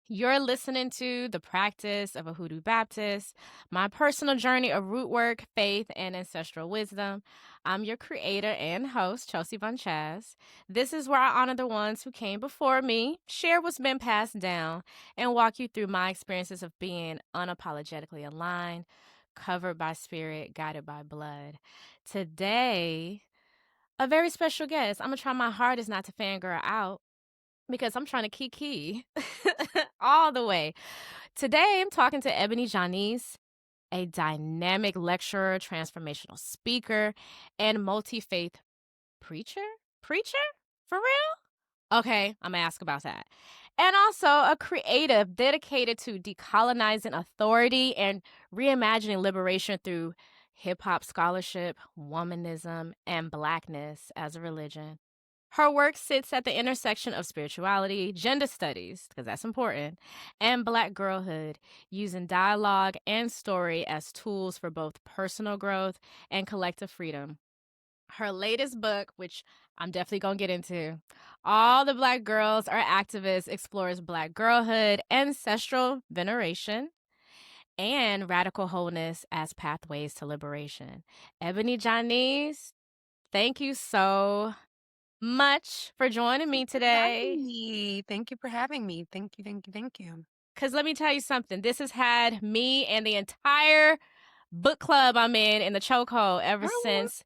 You're listening to The Practice of a Hoodoo Baptist, my personal journey of root work, faith, and ancestral wisdom. I'm your creator and host, Chelsea Von Chaz. This is where I honor the ones who came before me, share what's been passed down, and walk you through my experiences of being unapologetically aligned, covered by spirit, guided by blood. Today, a very special guest. I'm going to try my hardest not to fangirl out because I'm trying to kiki all the way. Today, I'm talking to EbonyJanice, a dynamic lecturer, transformational speaker, and multi-faith preacher? Preacher? For real? Okay, I'm gonna ask about that. And also a creative dedicated to decolonizing authority and reimagining liberation through hip-hop scholarship, womanism, and Blackness as a religion. Her work sits at the intersection of spirituality, gender studies, because that's important, and Black girlhood, using dialogue and story as tools for both personal growth and collective freedom. Her latest book, which I'm definitely going to get into, All the Black Girls Are Activists, explores Black girlhood, ancestral veneration, and radical wholeness as pathways to liberation. EbonyJanice, thank you so much for joining me today. Thank you for having me. Thank you, thank you, thank you. Because let me tell you something. This has had me and the entire book club I'm in the chokehold ever Oh, since,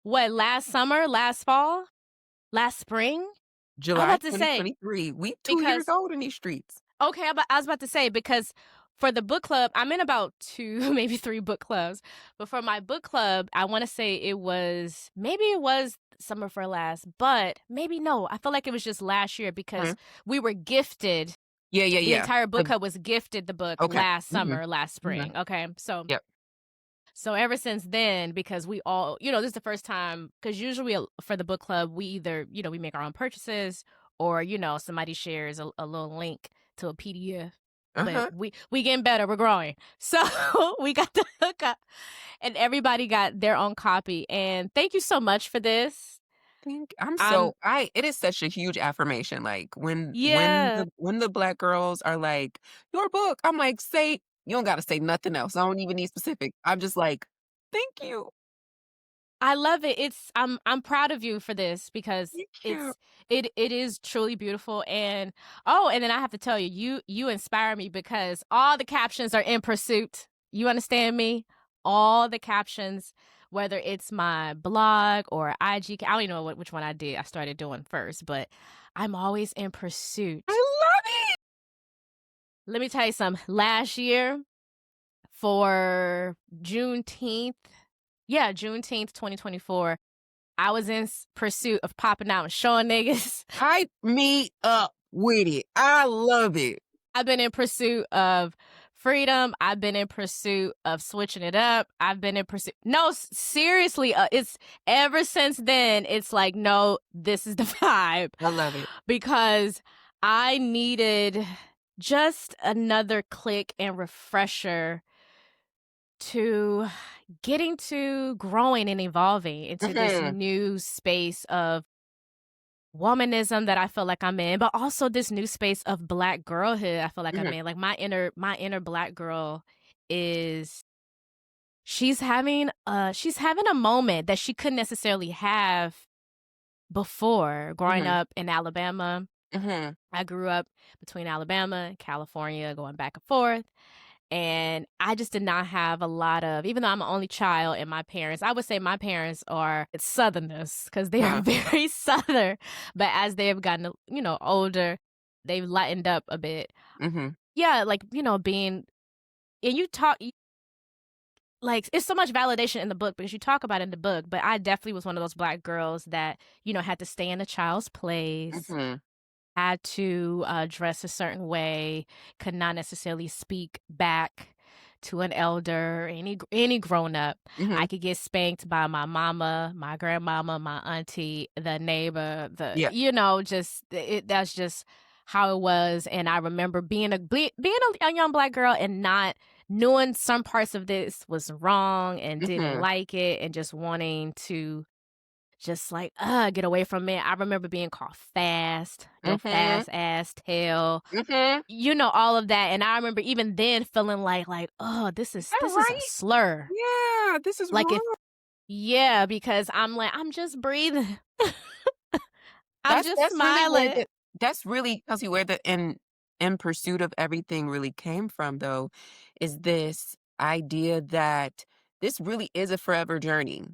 last summer, last fall, last spring? I was July about to say, 2023. We 2 years because, old in these streets. okay, I was about to say, because for the book club, I'm in about 2, maybe 3 book clubs. But for my book club, I want to say maybe it was Summer for Last, but maybe no. I feel like it was just last year because Mhm. we were gifted. Yeah, yeah, The yeah. entire book The- club was gifted the book okay. last hmm summer, last hmm spring. Okay. Yep. So ever since then, because we all, this is the first time, because usually for the book club, we either, we make our own purchases or, somebody shares a little link to a PDF. But Uh-huh. we getting better. We're growing. So we got the hookup and everybody got their own copy. And thank you so much for this. I'm I'm, so I it is such a huge affirmation. Like yeah, when the black girls are like, your book, I'm like, say you don't gotta say nothing else. I don't even need specific. I'm just like, thank you. I love it. I'm proud of you for this because Thank you. it is truly beautiful. And and then I have to tell you, you inspire me because all the captions are in pursuit. You understand me? All the captions, whether it's my blog or IG, I don't even know which one I started doing first, but I'm always in I pursuit. love it. Let me tell you something. Last year for Juneteenth, Juneteenth 2024, I was in pursuit of popping out and showing niggas. Hype me up with it. I love it. I've been in pursuit of freedom. I've been in pursuit of switching it up. I've been in pursuit. No, seriously, it's ever since then, it's like, no, this is the vibe I love it. because I needed just another click and refresher to getting to growing and evolving into this Mhm. new space of womanism that I feel like I'm in, but also this new space of Black girlhood I feel like I'm Mhm. in. Like my inner Black girl is she's having a moment that she couldn't necessarily have before growing Mhm. up in Alabama. Mhm. I grew up between Alabama and California, going back and forth. And I just did not have a lot of, even though I'm an only child and my parents, I would say my parents are Southerners because they are Uh-huh. very Southern. But as they have gotten, older, they've lightened up a bit. Mhm. Yeah, like, being, and like, it's so much validation in the book because you talk about it in the book, but I definitely was one of those Black girls that, had to stay in a child's place, Mhm. had to dress a certain way, could not necessarily speak back to an elder, any grown up. I Mhm. could get spanked by my mama, my grandmama, my auntie, the neighbor, Yeah. that's just how it was. And I remember being a young Black girl and not knowing some parts of this was wrong and didn't Mhm. like it and just wanting to just like, get away from it. I remember being called fast, your Mhm. fast ass tail, Mhm. all of that. And I remember even then feeling like, oh, Is that this is a right? slur. Yeah, this is Like if wrong. yeah, because I'm like, I'm just breathing. I'm just That's really where smiling. the that's really tells you where the in pursuit of everything really came from though, is this idea that this really is a forever journey.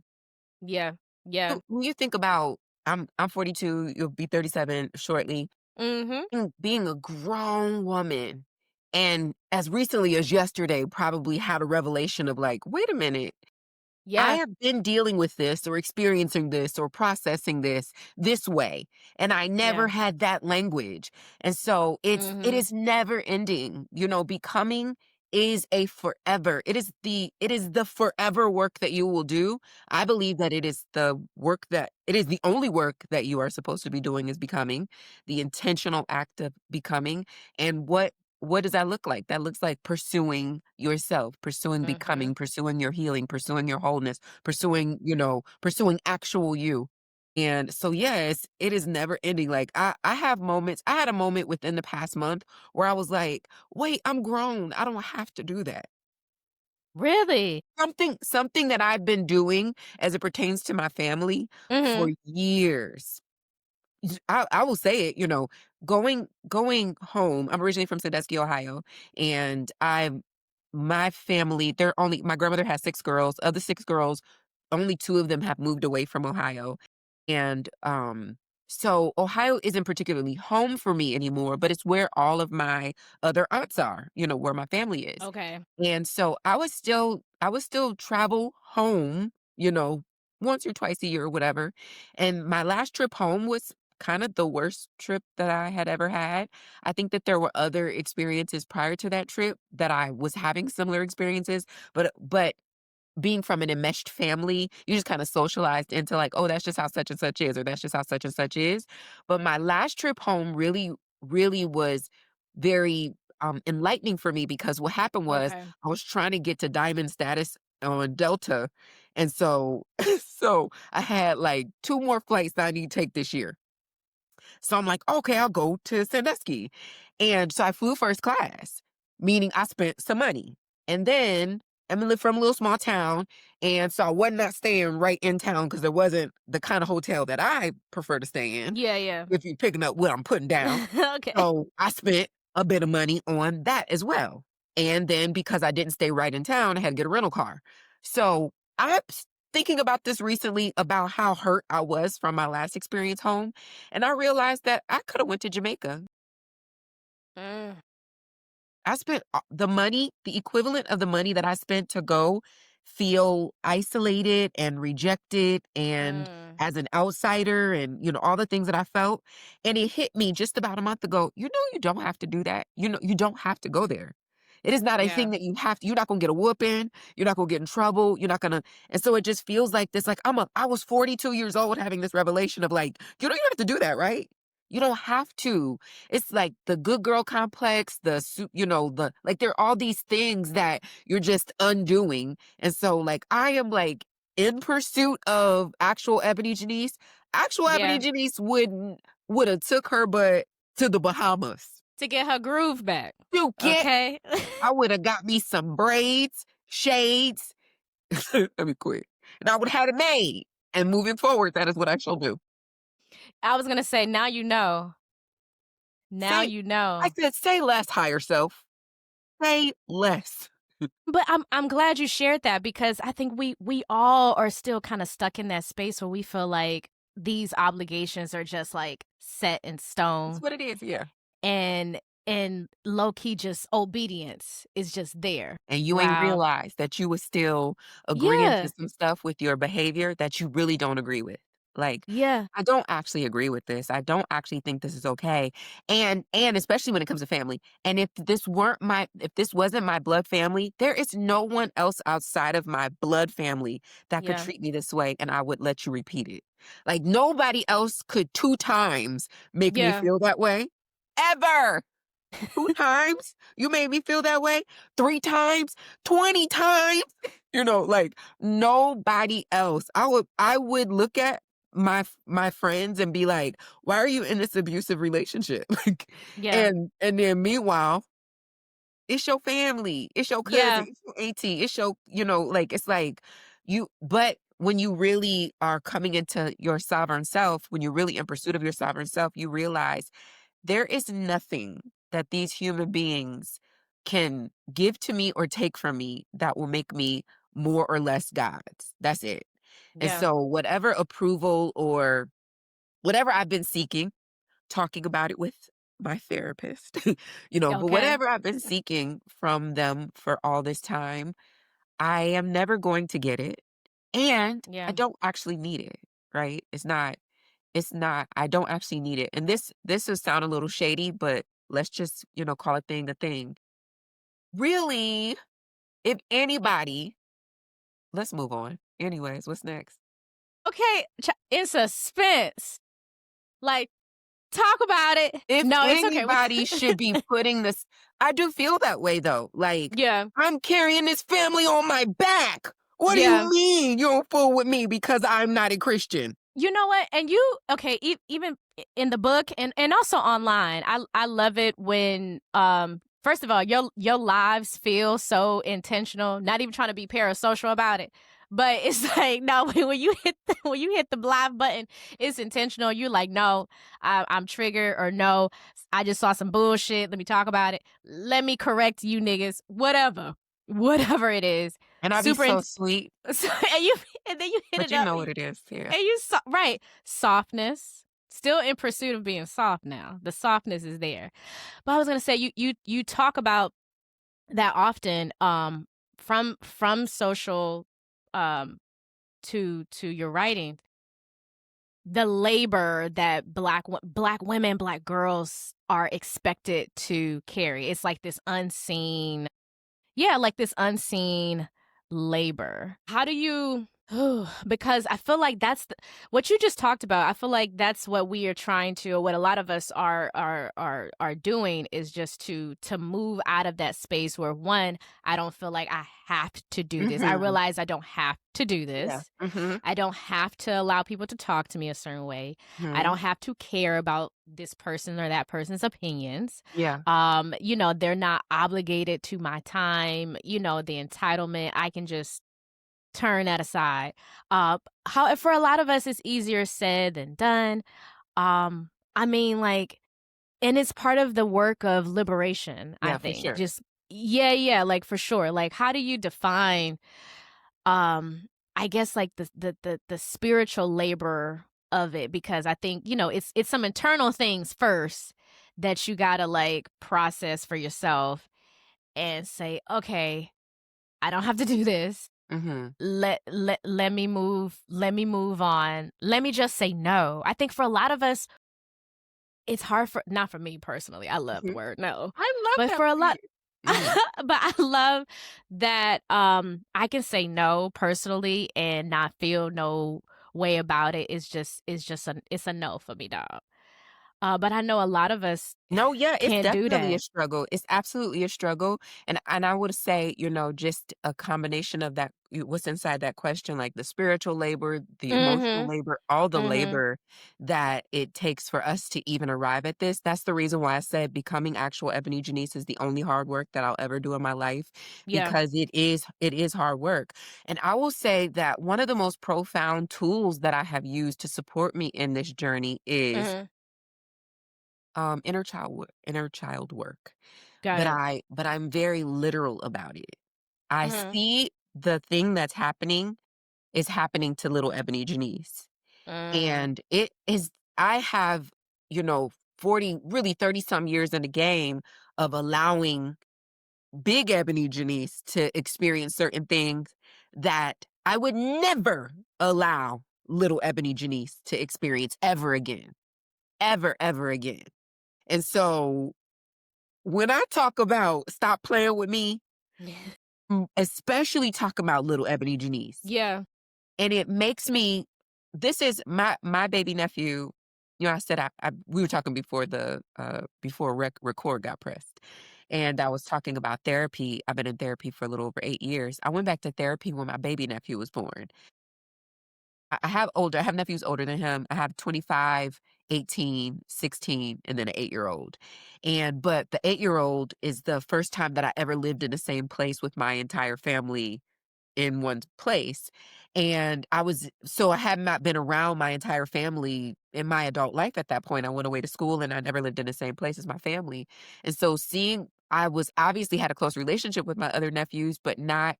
Yeah. Yeah. When you think about I'm 42, you'll be 37 shortly. Mhm. Being a grown woman and as recently as yesterday probably had a revelation of like, wait a minute, I Yeah. have been dealing with this or experiencing this or processing this way, and I never Yeah. had that language. And so it Mhm. is never ending. You know, becoming is a forever. It is the forever work that you will do. I believe that it is the only work that you are supposed to be doing is becoming, the intentional act of becoming. And what does that look like? That looks like pursuing yourself, pursuing Mhm. becoming, pursuing your healing, pursuing your wholeness, pursuing, pursuing actual you. And so, yes, it is never ending. Like I have moments, I had a moment within the past month where I was like, wait, I'm grown. I don't have to do that. Really? Something that I've been doing as it pertains to my family for Mhm. years. I will say it, going home. I'm originally from Sandusky, Ohio, and my family. They're only my grandmother has 6 girls. Of the 6 girls, only 2 of them have moved away from Ohio, and so Ohio isn't particularly home for me anymore. But it's where all of my other aunts are. Where my family is. Okay. And so I would still travel home, once or twice a year or whatever. And my last trip home was kind of the worst trip that I had ever had. I think that there were other experiences prior to that trip that I was having similar experiences, but being from an enmeshed family, you just kind of socialized into like, oh, that's just how such and such is, or that's just how such and such is. But my last trip home really, really was very enlightening for me because what happened was Okay. I was trying to get to diamond status on Delta. And so, so I had like 2 more flights that I need to take this year. So I'm like, okay, I'll go to Sandusky. And so I flew first class, meaning I spent some money. And then from a little small town. And so I was not staying right in town because there wasn't the kind of hotel that I prefer to stay in, Yeah, yeah. if you're picking up what I'm putting down. Okay. So I spent a bit of money on that as well. And then because I didn't stay right in town, I had to get a rental car. So I'm thinking about this recently about how hurt I was from my last experience home. And I realized that I could have went to Jamaica. Mm, I spent the money, the equivalent of the money that I spent to go feel isolated and rejected and mm. as an outsider and all the things that I felt. And it hit me just about a month ago. You don't have to do that. You don't have to go there. It is not a Yeah. thing that you have to. You're not gonna get a whooping. You're not gonna get in trouble. You're not gonna. And so it just feels like this. Like I was 42 years old having this revelation of like, you don't have to do that, right? You don't have to. It's like the good girl complex, the like there are all these things that you're just undoing. And so like I am like in pursuit of actual Ebony Janice. Actual Ebony Yeah. Janice would have took her butt to the Bahamas. To get her groove back. To get Okay. I would have got me some braids, shades. Let me quit. And I would have had it made. And moving forward, that is what I shall do. I was gonna say, now you know. Now Say you I know. said, say less, higher self. Say less. But I'm glad you shared that because I think we all are still kind of stuck in that space where we feel like these obligations are just like set in That's stone what it is, yeah. and low key just obedience is just there. And you ain't Wow. realized that you was still agreeing to Yeah. some stuff with your behavior that you really don't agree with. Like, Yeah. I don't actually agree with this. I don't actually think this is okay. And especially when it comes to family. And if this wasn't my blood family, there is no one else outside of my blood family that could Yeah. treat me this way and I would let you repeat it. Like nobody else could 2 times make me Yeah. feel that way. Ever. 2 times you made me feel that way, 3 times, 20 times, like, nobody else. I would look at my friends and be like, "Why are you in this abusive relationship?" Like, Yeah. and then meanwhile, it's your family, it's your cousin, Yeah. it's your auntie, it's your, like, it's like but when you really are coming into your sovereign self, when you're really in pursuit of your sovereign self, you realize there is nothing that these human beings can give to me or take from me that will make me more or less God's. That's it. And Yeah. so, whatever approval or whatever I've been seeking, talking about it with my therapist, but Okay. whatever I've been seeking from them for all this time, I am never going to get it. And I Yeah. don't actually need it, right? It's not, I don't actually need it. And this will sound a little shady, but let's just, call a thing a thing. Really, if anybody, let's move on. Anyways, what's next? Okay, in suspense. Like, talk about it. If No, it's okay. anybody should be putting this, I do feel that way though. Like, Yeah. I'm carrying this family on my back. What do Yeah. you mean you don't fool with me because I'm not a Christian? You know what? And you okay, even in the book and also online. I love it when first of all, your lives feel so intentional, not even trying to be parasocial about it. But it's like no, when you hit the live button, it's intentional. You're like, no, I'm triggered, or no, I just saw some bullshit. Let me talk about it. Let me correct you niggas. Whatever it is. And I'll be Super. so sweet, And you and then you hit but it you up. know what it is. Yeah. And right, softness. Still in pursuit of being soft now. The softness is there. But I was gonna say you talk about that often from social um to your writing, the labor that black women, black girls are expected to carry. It's like this unseen, yeah, like this unseen labor. How do you because I feel like what you just talked about. I feel like that's what we are trying to, or what a lot of us are doing, is just to move out of that space where, one, I don't feel like I have to do this. I Mhm. realize I don't have to do Yeah. this. Mhm. I don't have to allow people to talk to me a certain way. I Mhm. don't have to care about this person or that person's opinions. Yeah. They're not obligated to my time, the entitlement. I can just turn that aside. How for a lot of us it's easier said than done. I mean, like, and it's part of the work of liberation, I Yeah, for think. sure. Just yeah, like for sure. Like, how do you define um I guess like the spiritual labor of it? Because I think, it's some internal things first that you got to like process for yourself and say, okay, I don't have to do this. Mhm. Let me move on. Let me just say no. I think for a lot of us it's hard, for not for me personally. I love the Mhm. word no. I love But that for a for you. lot Mhm. but I love that I can say no personally and not feel no way about it. It's a no for me, dog. But I know a lot of us No, yeah, it's can't do definitely a that. struggle. It's absolutely a struggle, and I would say, just a combination of that what's inside that question, like the spiritual labor, the emotional Mhm. labor, all the Mhm. labor that it takes for us to even arrive at this. That's the reason why I said becoming actual Ebony Janice is the only hard work that I'll ever do in my life, Yeah. because it is hard work. And I will say that one of the most profound tools that I have used to support me in this journey is Mhm. inner child work. Got But it. I'm very literal about it. I Mhm. see the thing that's happening is happening to little Ebony Janice. Mm. And it is I have, you know, 40, really 30 some years in the game of allowing big Ebony Janice to experience certain things that I would never allow little Ebony Janice to experience ever again. Ever, ever again. And so when I talk about stop playing with me, especially talk about little Ebony Janice, Yeah. and it makes me this is my baby nephew. I said we were talking before the before record got pressed, and I was talking about therapy. I've been in therapy for a little over 8 years. I went back to therapy when my baby nephew was born. I have nephews older than him. I have 25, 18, 16, and then an 8-year-old. But the 8-year-old is the first time that I ever lived in the same place with my entire family in one place. And I had not been around my entire family in my adult life at that point. I went away to school and I never lived in the same place as my family. And so I was obviously had a close relationship with my other nephews, but not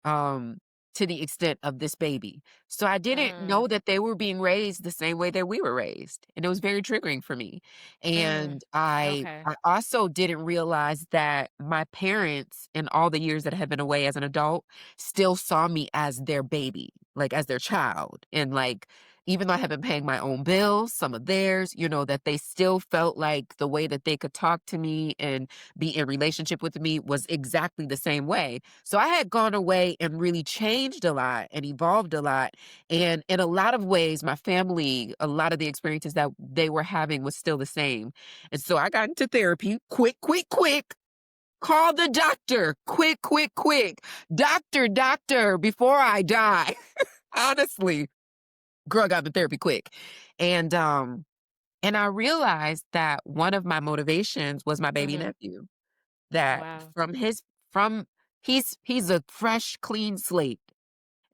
um to the extent of this baby. So I didn't Mm, know that they were being raised the same way that we were raised. And it was very triggering for me. mm. And I Okay. I also didn't realize that my parents in all the years that I had been away as an adult still saw me as their baby, like, as their child, and, like, even though I have been paying my own bills, some of theirs, that they still felt like the way that they could talk to me and be in relationship with me was exactly the same way. So I had gone away and really changed a lot and evolved a lot, and in a lot of ways, my family, a lot of the experiences that they were having was still the same, and so I got into therapy, quick, quick, quick. Call the doctor. Quick, quick, quick. Doctor, doctor, before I die. Honestly, girl got the therapy quick. And and I realized that one of my motivations was my baby Mhm. nephew. That Wow. from he's a fresh, clean slate.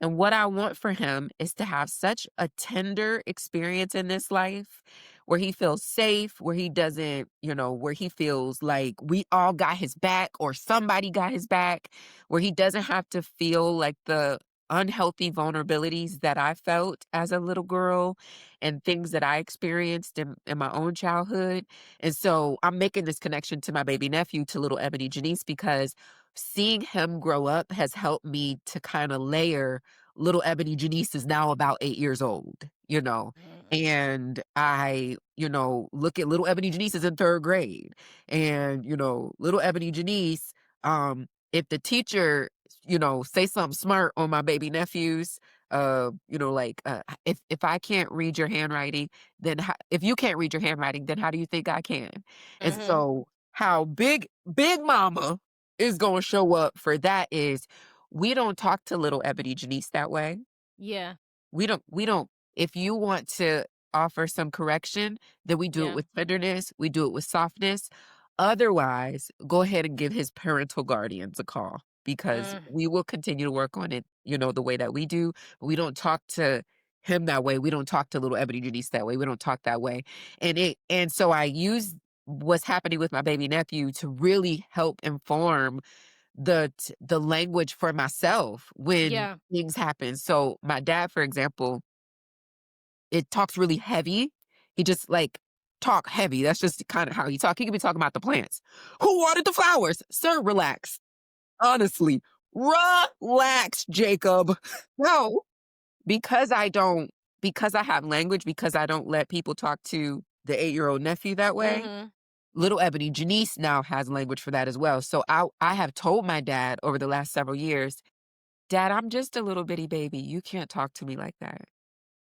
And what I want for him is to have such a tender experience in this life where he feels safe, where he doesn't, where he feels like we all got his back or somebody got his back, where he doesn't have to feel like the unhealthy vulnerabilities that I felt as a little girl and things that I experienced in my own childhood. And so I'm making this connection to my baby nephew, to little EbonyJanice, because seeing him grow up has helped me to kind of layer little EbonyJanice is now about 8 years old. Mm. And I, look at little EbonyJanice is in 3rd grade. And, little EbonyJanice, if the teacher, say something smart on my baby nephews, like, if I can't read your handwriting, then if you can't read your handwriting, then how do you think I can? And Mhm. so how big mama is gonna show up for that is we don't talk to little EbonyJanice that way. Yeah. We don't if you want to offer some correction, then we do it Yeah. with tenderness, we do it with softness. Otherwise, go ahead and give his parental guardians a call because Mm. we will continue to work on it, the way that we do. We don't talk to him that way. We don't talk to little EbonyJanice that way. We don't talk that way. And so I use what's happening with my baby nephew to really help inform the language for myself when Yeah. things happen. So my dad, for example, it talks really heavy. He just like talk heavy. That's just kind of how he talk. He could be talking about the plants. Who watered the flowers? Sir, relax. Honestly, relax, Jacob. No, because I don't, because I have language, because I don't let people talk to the 8-year-old nephew that way. Mhm. Little EbonyJanice now has language for that as well. So I have told my dad over the last several years, Dad, I'm just a little bitty baby. You can't talk to me like that.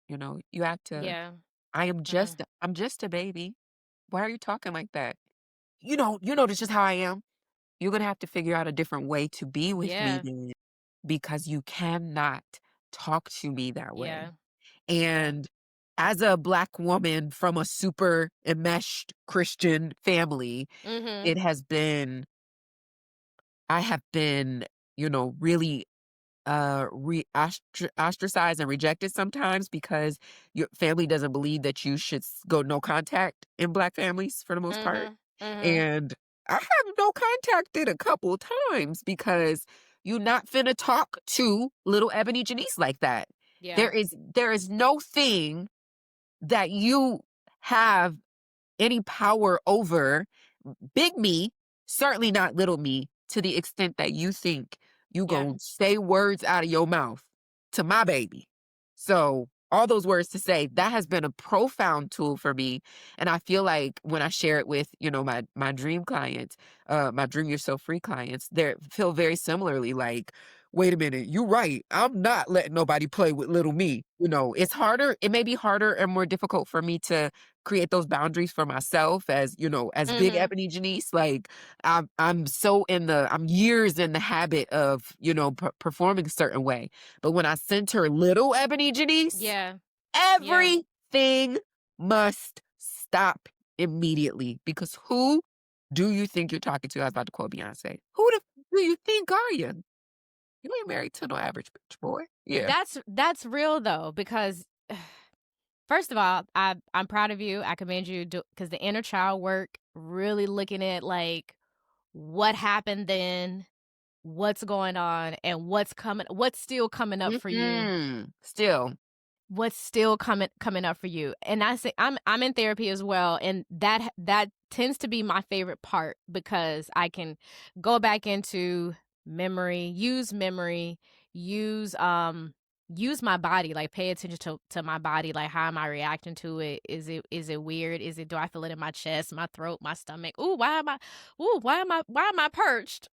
You have to Yeah. Mm. I'm just a baby. Why are you talking like that? This is how I am. You're gonna have to figure out a different way to be with me Yeah. then because you cannot talk to me that way. Yeah. Yeah. And as a Black woman from a super enmeshed Christian family, Mhm. it has been I have been, really ostracized and rejected sometimes because your family doesn't believe that you should go no contact in Black families for the most part. Mhm. Mhm. And I have no contacted a couple times because you not finna talk to little EbonyJanice like that. Yeah. There is no thing that you have any power over big me, certainly not little me, to the extent that you think you Yeah. gon' say words out of your mouth to my baby. So, all those words to say, that has been a profound tool for me, and I feel like when I share it with, my dream clients, my Dream Yourself Free clients, they feel very similarly like, "Wait a minute, you're right. I'm not letting nobody play with little me." It's harder it may be harder and more difficult for me to create those boundaries for myself as, as big Mhm. EbonyJanice. Like I'm years in the habit of, performing a certain way. But when I center little EbonyJanice, Yeah. Yeah. everything must stop immediately, because who do you think you're talking to? I was about to quote Beyonce. Who the do you think are you? You ain't married to no average bitch, boy. Yeah. That's real though, because first of all, I'm proud of you. I commend you because the inner child work, really looking at like what happened then, what's going on, and what's still coming up for you. Still. What's still coming up for you. And I say I'm in therapy as well, and that tends to be my favorite part, because I can go back into memory, use use my body, like pay attention to my body, like how am I reacting to it? Is it weird? Do I feel it in my chest, my throat, my stomach? Why am I perched?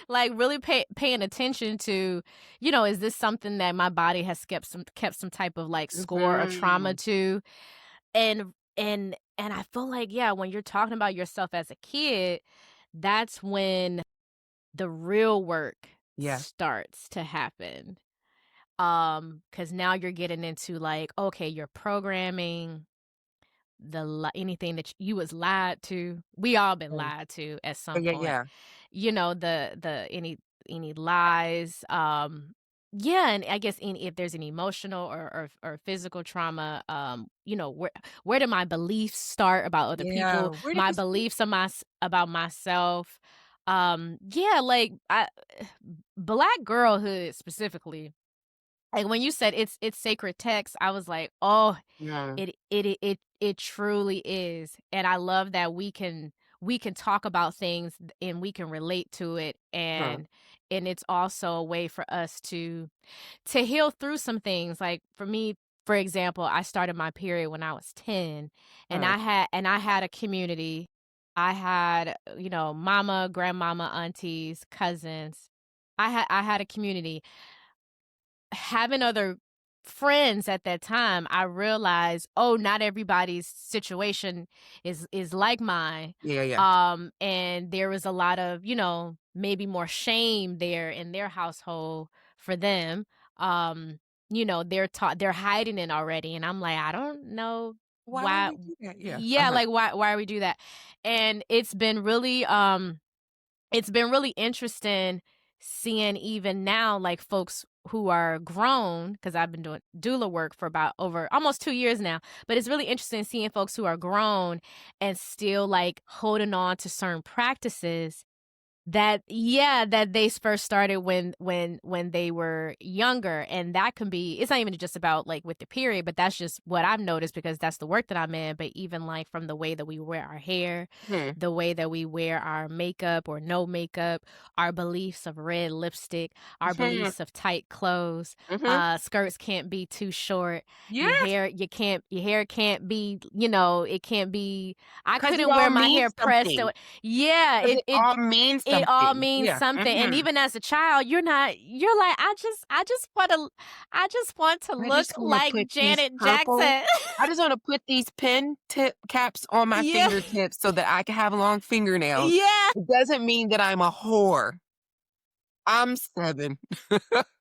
Like really paying attention to, is this something that my body has kept some type of like score or trauma Mhm. to? And I feel like, yeah, when you're talking about yourself as a kid, that's when the real work Yeah. starts to happen. Because now you're getting into like, okay, your programming, anything that you was lied to. We all been Yeah. lied to at Yeah, some yeah, point. yeah. The any lies, yeah, and I guess if there's any emotional or physical trauma, where do my beliefs start about other Yeah. people, Where did my this beliefs about myself, yeah, like Black girlhood specifically, like when you said it's sacred text, I was like, oh, Yeah. it truly is, and I love that we can talk about things and we can relate to it, Huh. and it's also a way for us to heal through some things. Like for me, for example, I started my period when I was 10, and Huh. I had a community. I had, mama, grandmama, aunties, cousins. I had a community. Having other friends at that time, I realized, oh, not everybody's situation is like mine. Yeah, yeah. And there was a lot of, maybe more shame there in their household for them. Um, they're hiding it already. And I'm like, I don't know Why would why. we do that? Yeah. Yeah, Uh-huh. like why we do that. And it's been really interesting seeing even now, like folks who are grown, because I've been doing doula work for about over almost 2 years now. But it's really interesting seeing folks who are grown and still like holding on to certain practices that they first started when they were younger. And that can be, it's not even just about like with the period, but that's just what I've noticed because that's the work that I'm in. But even like from the way that we wear our hair, Hmm. the way that we wear our makeup or no makeup, our beliefs of red lipstick, our Mhm. beliefs of tight clothes, Mhm. skirts can't be too short, Yes, your hair can't be, it can't be, I 'cause it couldn't all wear my means hair pressed. something. Yeah, 'Cause it all means it all something. means Yeah. something, and Mhm. even as a child, you're like, I just want to I look just wanna like put these Janet purple Jackson. I just wanna put these pen tip caps on my Yeah. fingertips so that I can have long fingernails. Yeah. It doesn't mean that I'm a whore. I'm 7.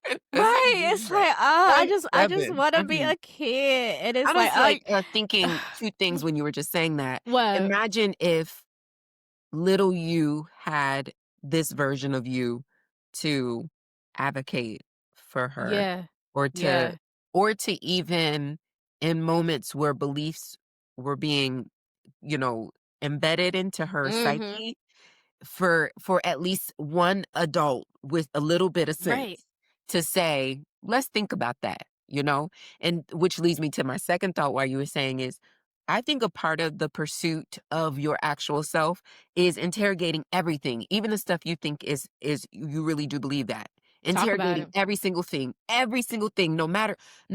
It doesn't Right, mean it's that. like, "Oh, I I'm just I just 7. wanna be Mhm. a kid," and it's I like, was, like, "Oh." thinking 2 things when you were just saying that. What? Imagine if little you had this version of you to advocate for her, Yeah. or to Yeah. even in moments where beliefs were being, you know, embedded into her Mhm. psyche, for at least one adult with a little bit of Right. sense to say, "Let's think about that," you know? And which leads me to my second thought while you were saying is, I think a part of the pursuit of your actual self is interrogating everything, even the stuff you think is you really do believe that. Talk about Interrogating it. every single thing, no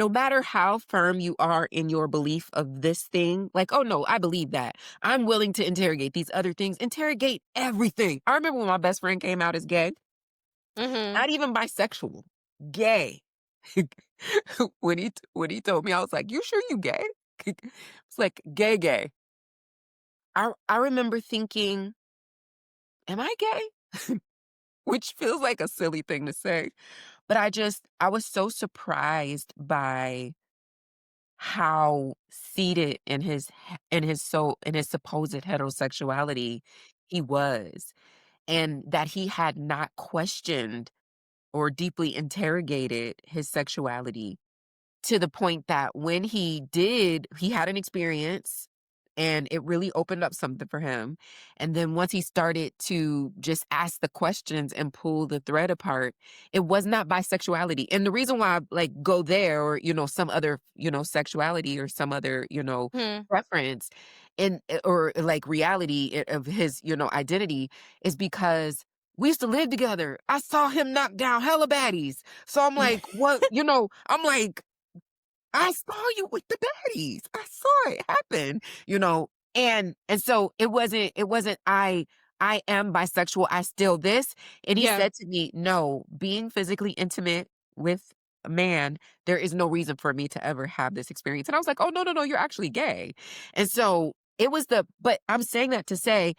matter how firm you are in your belief of this thing, like, "Oh, no, I believe that." I'm willing to interrogate these other things. Interrogate everything. I remember when my best friend came out as gay, Mhm. not even bisexual, gay. When he told me, I was like, "You sure you gay?" It's like gay, gay. I remember thinking, "Am I gay?" Which feels like a silly thing to say, but I was so surprised by how seated in his supposed heterosexuality he was, and that he had not questioned or deeply interrogated his sexuality. To the point that when he did, he had an experience and it really opened up something for him. And then once he started to just ask the questions and pull the thread apart, it was not bisexuality. And the reason why I like go there or, some other, sexuality or some other, Hmm. preference or like reality of his, identity is because we used to live together. I saw him knock down hella baddies. So I'm like, what, I'm like, I saw you with the baddies. I saw it happen, and so it wasn't I am bisexual, I still this. And he Yeah. said to me, "No, being physically intimate with a man, there is no reason for me to ever have this experience." And I was like, "Oh, no, no, no, you're actually gay." And so but I'm saying that to say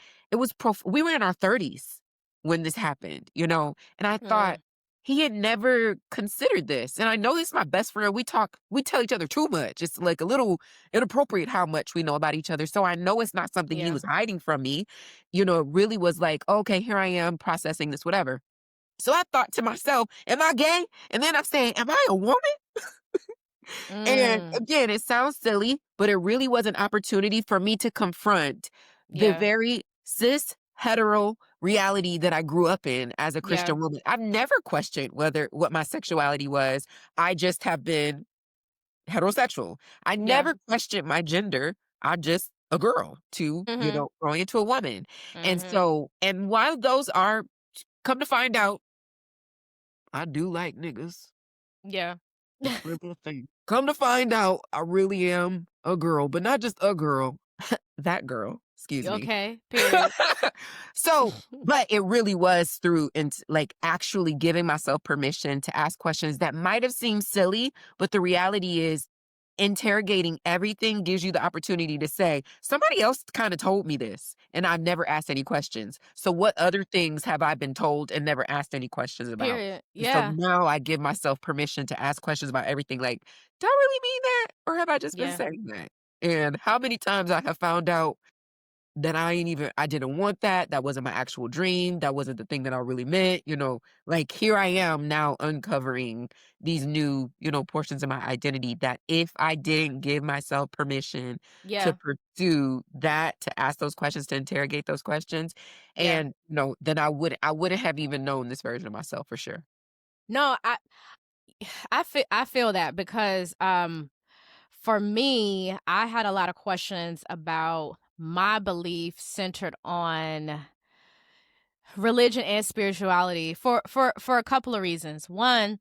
we were in our 30s when this happened, and I thought Mm. he had never considered this, and I know he's my best friend. We tell each other too much. It's, like, a little inappropriate how much we know about each other, so I know it's not something he Yeah. was hiding from me. It really was like, "Okay, here I am processing this, whatever." So I thought to myself, "Am I gay?" And then I'm saying, "Am I a woman?" And Mm. again, it sounds silly, but it really was an opportunity for me to confront the Yeah. very cis hetero reality that I grew up in as a Yeah. Christian woman. I've never questioned what my sexuality was. I just have been heterosexual. I Yeah. never questioned my gender. I'm just a girl to, Mhm. growing into a woman. And Mhm. so, and while those are, come to find out, I do like niggas. Yeah. That's really a thing. Come to find out, I really am a girl, but not just a girl, that girl, excuse me. Okay. Period. So, but it really was through like actually giving myself permission to ask questions that might have seemed silly, but the reality is interrogating everything gives you the opportunity to say, somebody else kind of told me this and I've never asked any questions. So what other things have I been told and never asked any questions about? Period. And so Yeah. now I give myself permission to ask questions about everything like, do I really mean that? Or have I just been Yeah. saying that? And how many times I have found out that I didn't want that. That wasn't my actual dream. That wasn't the thing that I really meant. Like here I am now uncovering these new, portions of my identity that if I didn't give myself permission to Yeah. pursue that, to ask those questions, to interrogate those questions, Yeah. and then I wouldn't have even known this version of myself for sure. No, I feel that because for me, I had a lot of questions about my belief centered on religion and spirituality for a couple of reasons. One,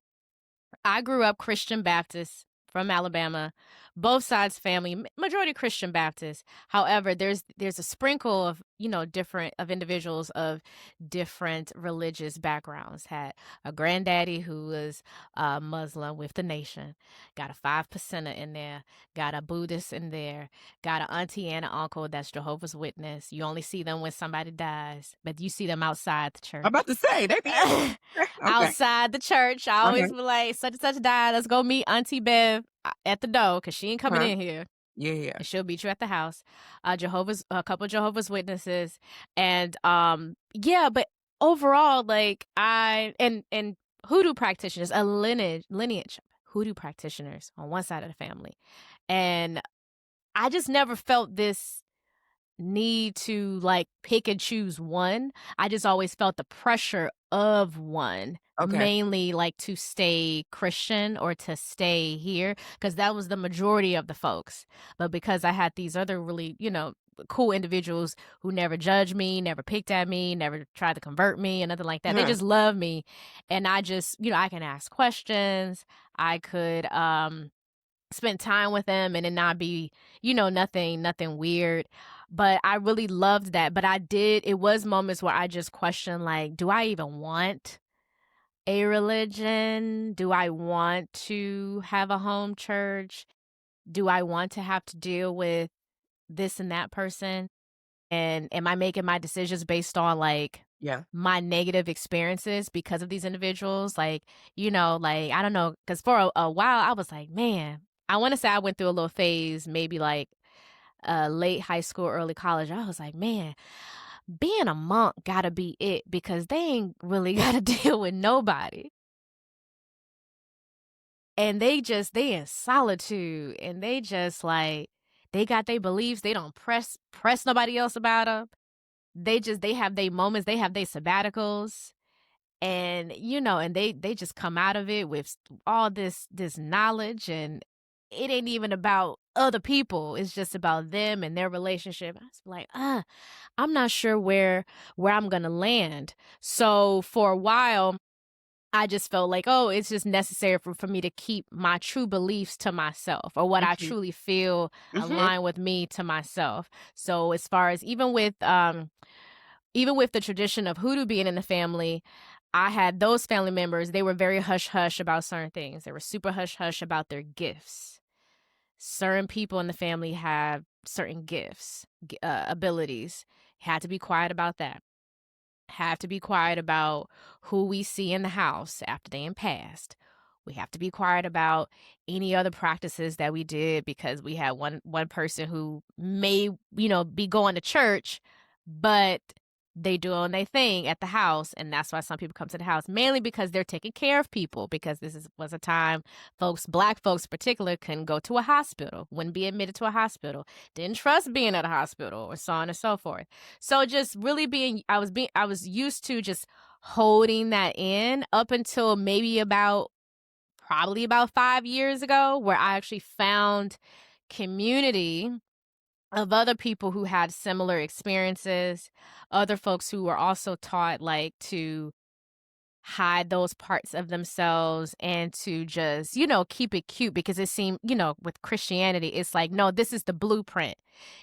I grew up Christian Baptist from Alabama, both sides family, majority Christian Baptist. However, there's a sprinkle of different of individuals of different religious backgrounds. Had a granddaddy who was Muslim with the nation, got a 5%er in there, got a Buddhist in there, got an auntie and an uncle that's Jehovah's Witness. You only see them when somebody dies, but you see them outside the I'm about church. to say they be okay. Outside the church. I always Okay. be like, such and such died. Let's go meet Auntie Bev at the door because she ain't coming Huh? in here Yeah, yeah. and she'll meet you at the house. A couple Jehovah's Witnesses. And yeah, but overall, like and hoodoo practitioners, a lineage hoodoo practitioners on one side of the family. And I just never felt this need to like pick and choose one. I just always felt the pressure of one, Okay. mainly like to stay Christian or to stay here because that was the majority of the folks. But because I had these other really, cool individuals who never judged me, never picked at me, never tried to convert me and nothing like that. They Huh. just love me. And I just, I can ask questions. I could spend time with them and it not be, nothing weird. But I really loved that. But it was moments where I just questioned, like, do I even want a religion? Do I want to have a home church? do I want to have to deal with this and that person? And am I making my decisions based on, like, Yeah. my negative experiences because of these individuals? Like, like, I don't know, because for a while, I was like, "Man," I wanna say I went through a little phase, maybe, like, late high school, early college. I was like, "Man, being a monk gotta be it because they ain't really gotta deal with nobody." And they in solitude, and they just, like, they got their beliefs, they don't press nobody else about them. They have their moments, they have their sabbaticals, and, and they just come out of it with all this knowledge, and it ain't even about other people, it's just about them and their relationship. I was like, I'm not sure where I'm gonna land." So, for a while, I just felt like, oh, it's just necessary for me to keep my true beliefs to myself, or what I Mhm. truly feel Mhm. align with me to myself. So, as far as even with the tradition of hoodoo being in the family, I had those family members, they were very hush hush about certain things. They were super hush hush about their gifts. Certain people in the family have certain gifts, abilities. Had to be quiet about that. Have to be quiet about who we see in the house after they passed. We have to be quiet about any other practices that we did, because we had one person who may, be going to church, but they doing their thing at the house, and that's why some people come to the house, mainly because they're taking care of people, because was a time black folks in particular, couldn't go to a hospital, wouldn't be admitted to a hospital, didn't trust being at a hospital, or so on and so forth. So just really I was used to just holding that in up until maybe probably about 5 years ago, where I actually found community of other people who had similar experiences, other folks who were also taught, like, to hide those parts of themselves and to just, keep it cute, because it seemed, with Christianity, it's like, no, this is the blueprint.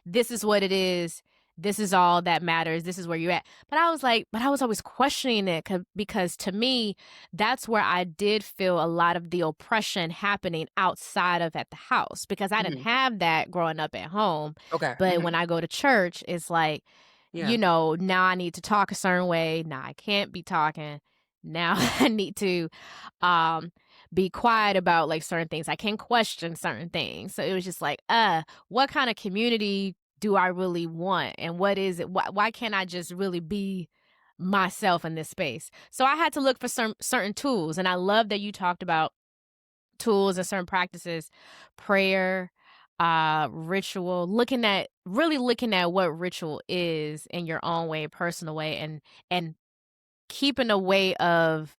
This is what it is. This is all that matters. This is where you're at. But I was always questioning it, because to me, that's where I did feel a lot of the oppression happening outside of at the house, because I didn't Mhm. have that growing up at home. Okay. But when Mhm. I go to church, it's like, Yeah. now I need to talk a certain way. Now I can't be talking. Now I need to um be quiet about, like, certain things. I can question certain things. So it was just like, what kind of community do I really want? And what is it? Why can't I just really be myself in this space? So I had to look for certain tools. And I love that you talked about tools and certain practices, prayer, ritual, looking at what ritual is in your own way, personal way, and keeping away of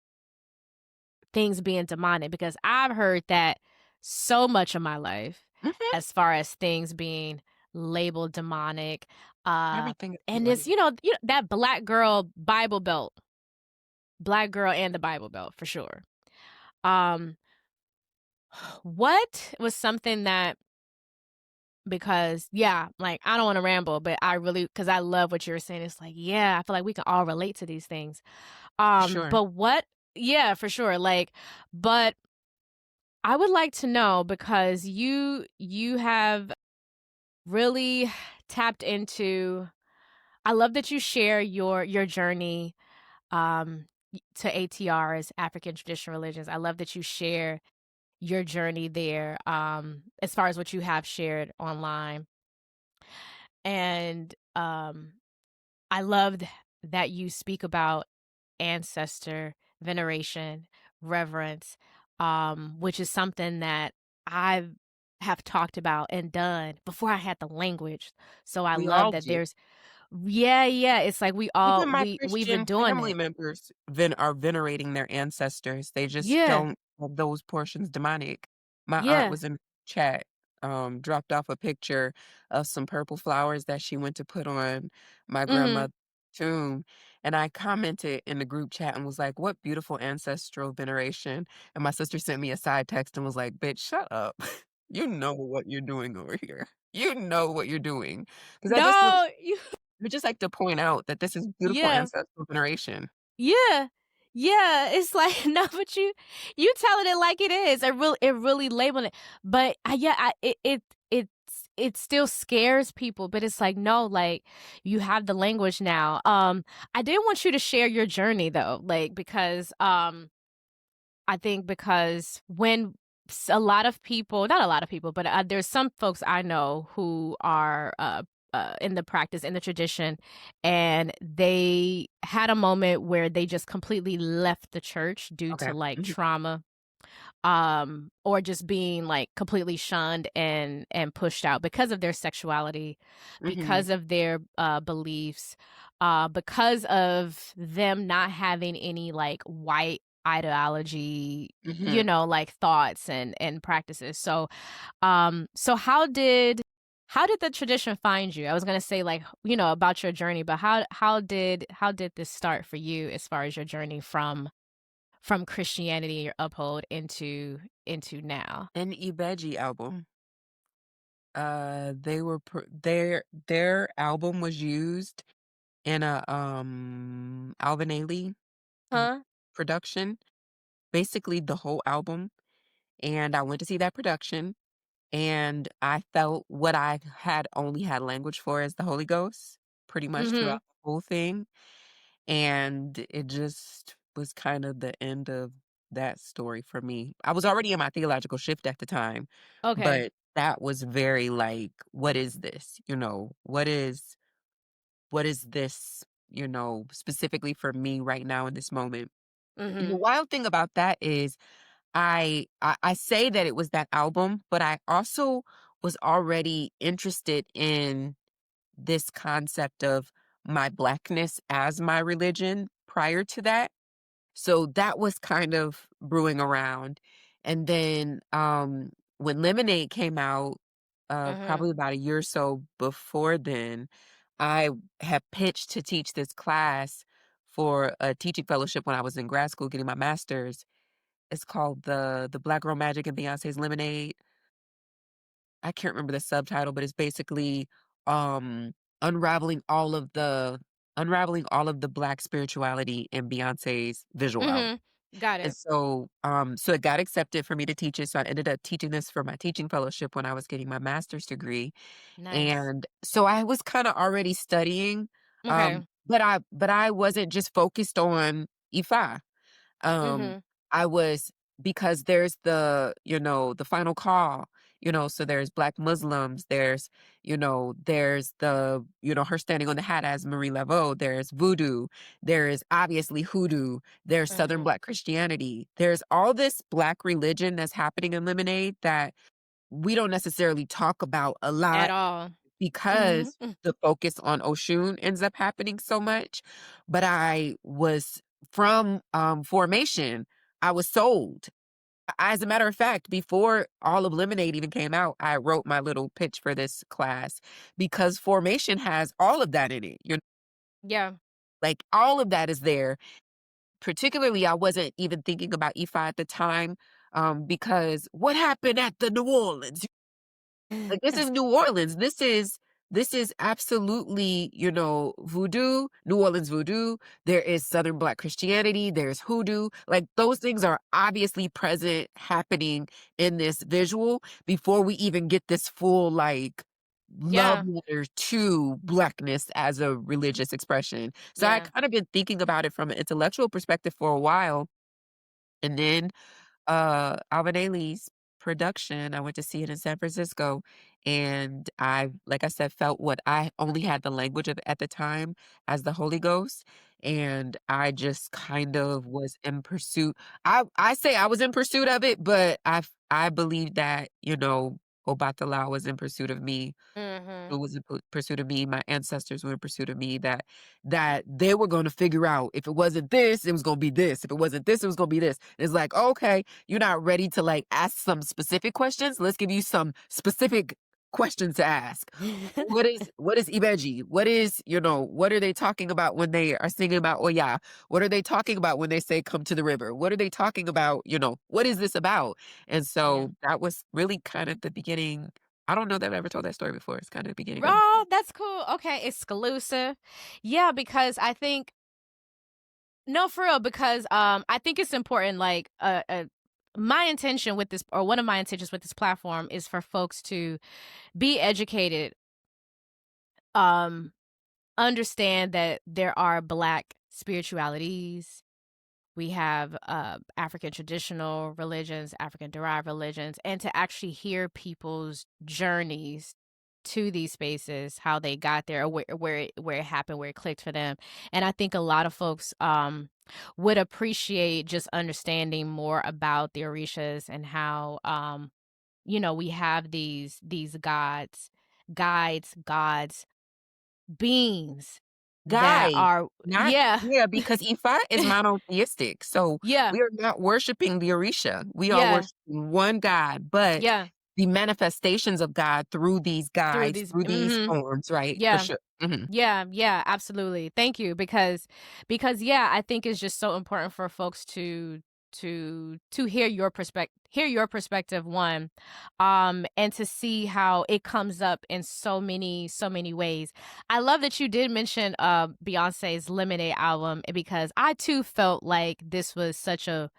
things being demonic, because I've heard that so much of my life, Mhm. as far as things being labeled demonic. Everything is And this, related. that black girl Bible Belt, black girl and the Bible Belt for sure. Um, what was something that, because, yeah, like, I don't want to ramble, but because I love what you're saying. It's like, yeah, I feel like we can all relate to these things. Sure. But yeah, for sure. Like, but I would like to know, because you have really tapped into. I love that you share your journey to ATRs, African traditional religions. I love that you share your journey there, as far as what you have shared online. And I loved that you speak about ancestor veneration, reverence, which is something that I have talked about and done before I had the language. So I We love all that do. there's, yeah, yeah. It's like Even my we've been Christian doing family it. members are venerating their ancestors. They just Yeah, don't have those portions demonic. My aunt yeah. was in chat, dropped off a picture of some purple flowers that she went to put on my Mhm. grandmother's tomb, and I commented in the group chat and was like, "What beautiful ancestral veneration." And my sister sent me a side text and was like, "Bitch, shut up. You know what you're doing over here. You know what you're doing." 'Cause No, you I just like to point out that this is beautiful yeah. ancestral veneration. Yeah. Yeah, it's like, no, but you telling it like it is. It really labeling it. But yeah, it still scares people, but it's like, no, like you have the language now. I did want you to share your journey though, like because I think because when a lot of people, not a lot of people, but there's some folks I know who are in the practice, in the tradition, and they had a moment where they just completely left the church due Okay. to like Mhm. trauma, or just being like completely shunned and pushed out because of their sexuality, Mhm. because of their beliefs, because of them not having any like white ideology, Mhm. like thoughts and practices. So how did the tradition find you? I was gonna say like, about your journey, but how did this start for you as far as your journey from Christianity, your uphold into now? An Ibeji album. They were their album was used in a Alvin Ailey Huh? production, basically the whole album. And I went to see that production, and I felt what I had only had language for as the Holy Ghost pretty much Mhm. throughout the whole thing. And it just was kind of the end of that story for me. I was already in my theological shift at the time, Okay. but that was very like, what is this? What is this, specifically for me right now in this moment? And the Mhm. wild thing about that is I say that it was that album, but I also was already interested in this concept of my Blackness as my religion prior to that. So that was kind of brewing around. And then when Lemonade came out, Mhm. probably about a year or so before then, I had pitched to teach this class for a teaching fellowship when I was in grad school getting my master's. It's called the Black Girl Magic and Beyonce's Lemonade. I can't remember the subtitle, but it's basically um unraveling all of the unraveling all of the Black spirituality in Beyonce's visual album. Mhm. Got And it. so it got accepted for me to teach it. So I ended up teaching this for my teaching fellowship when I was getting my master's degree. Nice. And so I was kind of already studying, Okay. but I wasn't just focused on Ifa. Um, Mhm. I was because there's the final call, so there's Black Muslims, there's her standing on the hat as Marie Laveau, there's voodoo, there is obviously hoodoo, there's Southern Mhm. Black Christianity. There's all this Black religion that's happening in Lemonade that we don't necessarily talk about a At lot all. Mhm. because the focus on Oshun ends up happening so much. But I was from, formation, I was sold. As a matter of fact, before all of Lemonade even came out, I wrote my little pitch for this class because formation has all of that in it. Yeah. Like, all of that is there. Particularly, I wasn't even thinking about EFI at the time, because what happened at the New Orleans? Like, this is New Orleans. This is absolutely, voodoo, New Orleans voodoo. There is Southern Black Christianity, there's hoodoo. Like, those things are obviously present, happening in this visual before we even get this full, like, love Yeah. letter to Blackness as a religious expression. So I Yeah. kind of been thinking about it from an intellectual perspective for a while. And then Alvin Ailey's production, I went to see it in San Francisco, and I, like I said, felt what I only had the language of at the time as the Holy Ghost, and I just kind of was in pursuit. I say I was in pursuit of it, but I believe that, Obatala was in pursuit of me, Mhm. who was in pursuit of me, my ancestors were in pursuit of me, that they were gonna figure out if it wasn't this, it was gonna be this. If it wasn't this, it was gonna be this. And it's like, okay, you're not ready to like ask some specific questions. Let's give you some specific questions to ask. What is Ibeji? What are they talking about when they are singing about Oya? What are they talking about when they say come to the river? What are they talking about? What is this about? And Yeah. so that was really kind of the beginning. I don't know that I've ever told that story before. It's kind of the beginning of Oh, that's cool. Okay, exclusive. Yeah, because I think No, for real, because I think it's important. Like, my intention with this, or one of my intentions with this platform, is for folks to be educated, um, understand that there are Black spiritualities. We have African traditional religions, African derived religions, and to actually hear people's journeys to these spaces, how they got there, or where it happened, where it clicked for them. And I think a lot of folks would appreciate just understanding more about the Orishas and how we have these gods, beings that Guide, are, not yeah. yeah, because Ifa is monotheistic, so Yeah, we are not worshiping the Orisha. We are yeah, worshiping one God, but yeah. the manifestations of God through these Through guides, these, through these forms, right? For yeah. sure. Mhm. Yeah, yeah, absolutely. Thank you, because yeah, I think it's just so important for folks to hear your perspective, one, and to see how it comes up in so many ways. I love that you did mention Beyonce's Lemonade album, because I too felt like this was such a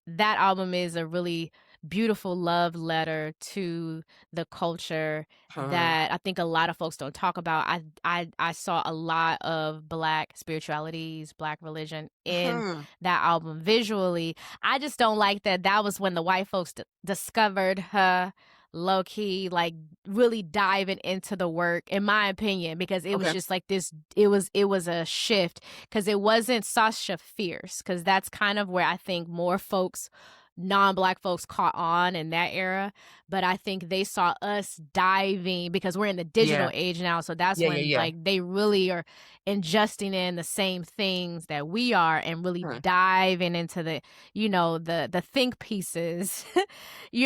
that album is a really beautiful love letter to the culture Huh. that I think a lot of folks don't talk about. I saw a lot of Black spiritualities, Black religion in Huh. that album visually. I just don't like that that was when the white folks discovered her, low key, like, really diving into the work, in my opinion, because it was Okay. just like this. It was a shift, because it wasn't Sasha Fierce, because that's kind of where I think more folks, non-Black folks, caught on in that era. But I think they saw us diving, because we're in the Yeah. digital age now, so that's Yeah, yeah, when, yeah. like, they really are ingesting in the same things that we are, and really Huh. diving into the think pieces,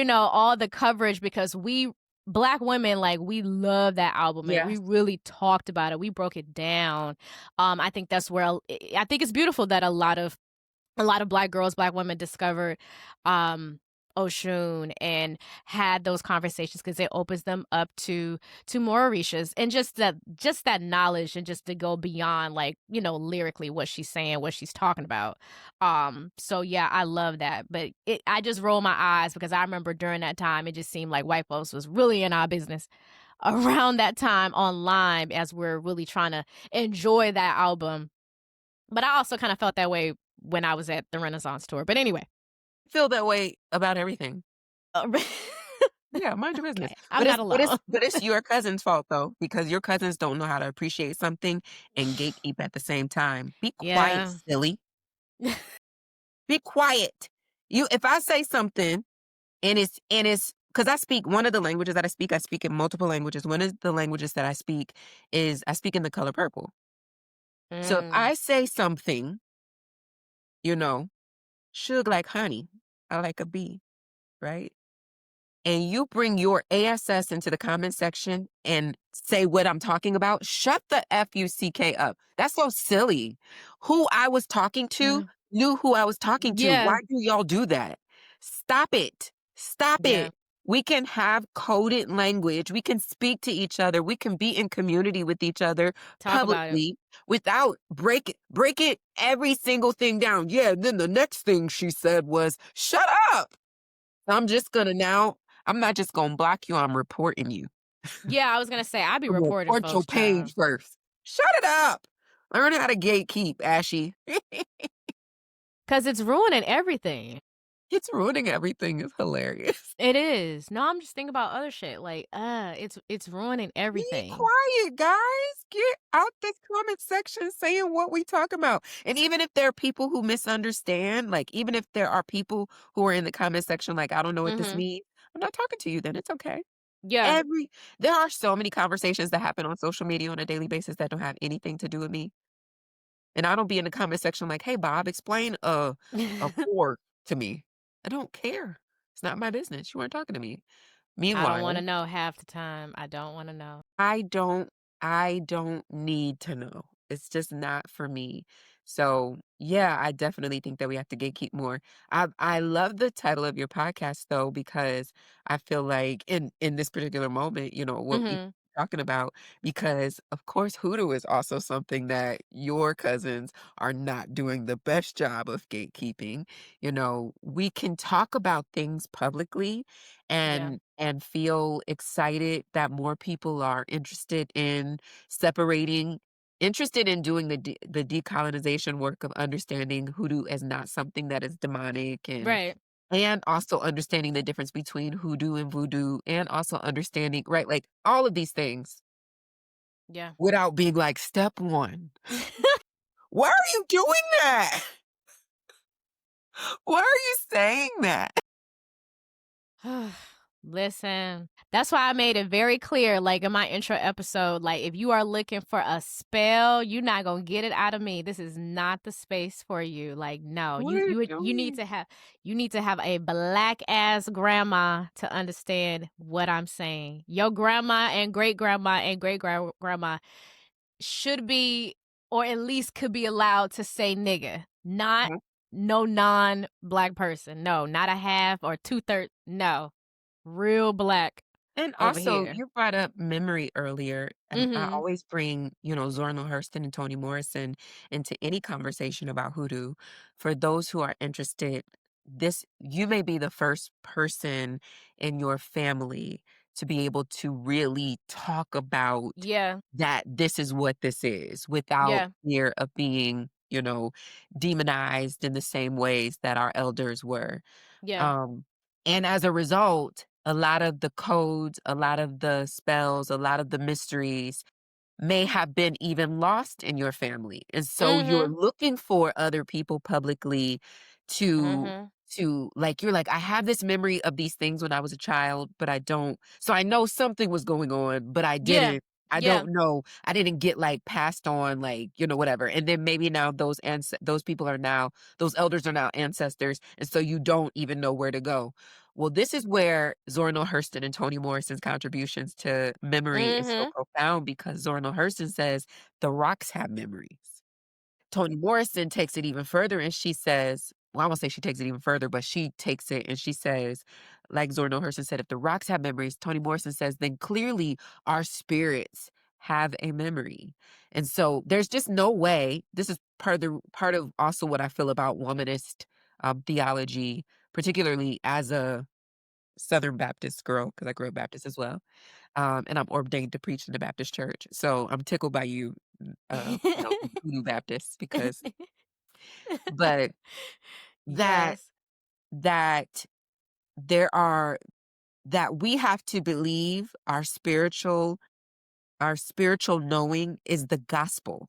all the coverage, because we Black women, like, we love that album, and we Yes. really talked about it. We broke it down. I think that's where I think it's beautiful that a lot of Black girls, Black women discovered um Oshun and had those conversations, because it opens them up to more Orishas, and just that knowledge, and just to go beyond, like, lyrically, what she's saying, what she's talking about. So yeah, I love that. But I just roll my eyes, because I remember during that time it just seemed like white folks was really in our business around that time online, as we're really trying to enjoy that album. But I also kind of felt that way when I was at the Renaissance tour. But anyway, Feel that way about everything. uh, Yeah, mind your business. okay, I'm not alone. But it's your cousin's fault though, because your cousins don't know how to appreciate something and gatekeep at the same time. Be quiet, Yeah. silly. Be quiet. You if I say something and it's because I speak one of the languages that I speak in multiple languages. One of the languages that I speak is I speak in the color purple. So if Mm, I say something, you know, sugar like honey, I like a bee, right? And you bring your ASS into the comment section and say what I'm talking about, shut the FUCK up. That's so silly. Who I was talking to mhm. knew who I was talking to. Yeah. Why do y'all do that? Stop it. Stop Yeah. it. We can have coded language. We can speak to each other. We can be in community with each other Talk about it. publicly without break it every single thing down. Yeah, and then the next thing she said was, shut up. I'm just gonna now I'm not just gonna block you, I'm reporting you. Yeah, I was gonna say, I be I'm gonna reporting report your folks, child. page first. Shut it up. Learn how to gatekeep, Ashy. 'Cause it's ruining everything. It's ruining everything. It's hilarious. It is. No, I'm just thinking about other shit. Like, it's ruining Be everything. quiet, guys. Get out this comment section saying what we talk about. And even if there are people who misunderstand, like even if there are people who are in the comment section, like, I don't know what this Mhm. means, I'm not talking to you then. It's okay. Yeah. Every There are so many conversations that happen on social media on a daily basis that don't have anything to do with me. And I don't be in the comment section like, "Hey, Bob, explain a pour to me." I don't care. It's not my business. You weren't talking to me. I don't Meanwhile, wanna know half the time. I don't wanna know. I don't I don't need to know. It's just not for me. So, yeah, I definitely think that we have to gatekeep more. I love the title of your podcast though, because I feel like in this particular moment, what we Mhm. talking about because, of course, hoodoo is also something that your cousins are not doing the best job of gatekeeping. You know, we can talk about things publicly Yeah. and feel excited that more people are interested in doing the decolonization work of understanding hoodoo as not something that is demonic Right. and also understanding the difference between hoodoo and voodoo and also understanding, right, like all of these things Yeah. without being like, step one, why are you doing that? Why are you saying that? Listen, that's why I made it very clear, like in my intro episode, like if you are looking for a spell, you're not gonna get it out of me. This is not the space for you. Like, no, What are you you need doing? to have a black ass grandma to understand what I'm saying. Your grandma and great grandma should be, or at least could be allowed to say nigga, not no non-black person. No, not a half or two-thirds. No, real black And over also, here. you brought up memory earlier, and I Mhm. always bring, Zora Hurston and Toni Morrison into any conversation about hoodoo. For those who are interested, this you may be the first person in your family to be able to really talk about Yeah. that this is what this is without Yeah. fear of being, demonized in the same ways that our elders were. Yeah. Um, and as a result, a lot of the codes, a lot of the spells, a lot of the mysteries may have been even lost in your family. And so you're Mhm. looking for other people publicly to Mhm. like you're like, I have this memory of these things when I was a child, but I don't. So I know something was going on, but I Yeah. didn't. I Yeah. don't know. I didn't get like passed on, like, whatever. And then maybe now those people are now, those elders are now ancestors. And so you don't even know where to go. Well, this is where Zora Neale Hurston and Toni Morrison's contributions to memory is so Mhm. profound because Zora Neale Hurston says the rocks have memories. Toni Morrison takes it even further and she says, well, I won't say she takes it even further, but she takes it and she says, like Zora Neale Hurston said, if the rocks have memories, Toni Morrison says, then clearly our spirits have a memory. And so there's just no way. This is part of also what I feel about womanist theology, particularly as a Southern Baptist girl, because I grew up Baptist as well. And I'm ordained to preach in the Baptist church. So I'm tickled by you, Hoodoo Baptist, but that, Yes. that there are, that we have to believe our spiritual knowing is the gospel.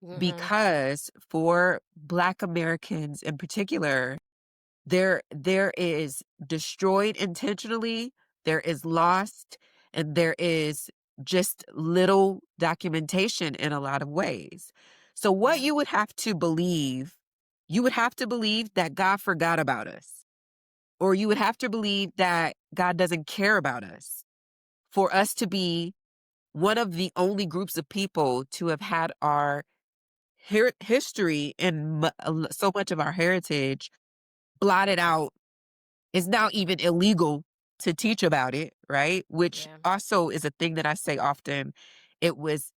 Mhm. Because for Black Americans in particular, there is destroyed intentionally, there is lost, and there is just little documentation in a lot of ways. So what Yeah. you would have to believe that God forgot about us, or you would have to believe that God doesn't care about us for us to be one of the only groups of people to have had our history and so much of our heritage blotted out. It's now even illegal to teach about it, right? Which Yeah. also is a thing that I say often. It's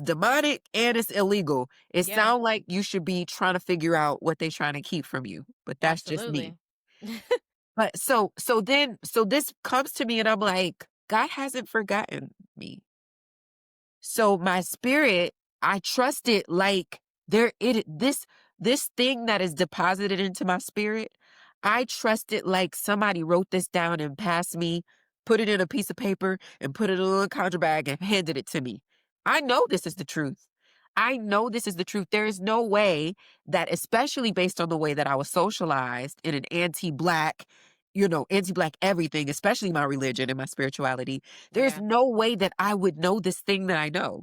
demonic and it's illegal. It Yeah. sounds like you should be trying to figure out what they're trying to keep from you, but that's just me. Absolutely. But so this comes to me and I'm like, God hasn't forgotten me. So my spirit, I trust it like this thing that is deposited into my spirit, I trust it like somebody wrote this down and passed me, put it in a piece of paper and put it in a little conjure bag and handed it to me. I know this is the truth. I know this is the truth. There is no way that, especially based on the way that I was socialized in an anti-black, anti-black everything, especially my religion and my spirituality, there's Yeah. no way that I would know this thing that I know.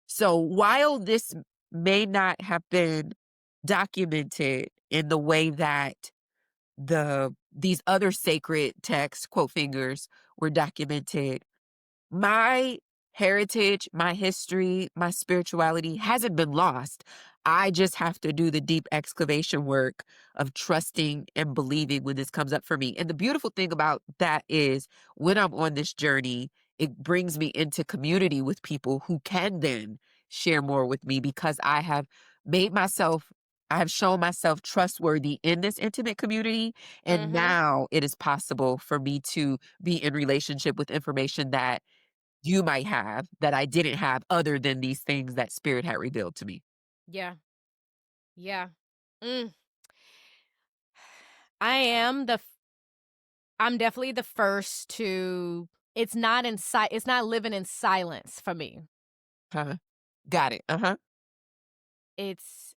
So while this may not have been documented in the way that these other sacred texts, quote fingers, were documented, my heritage, my history, my spirituality hasn't been lost. I just have to do the deep excavation work of trusting and believing when this comes up for me. And the beautiful thing about that is when I'm on this journey it brings me into community with people who can then share more with me because made myself I have shown myself trustworthy in this intimate community, and Mhm. now it is possible for me to be in relationship with information that you might have that I didn't have other than these things that spirit had revealed to me. Yeah. Yeah. Mm. I am the I'm definitely the first to it's not living in silence for me. Uh-huh. Got it. Uh-huh. It's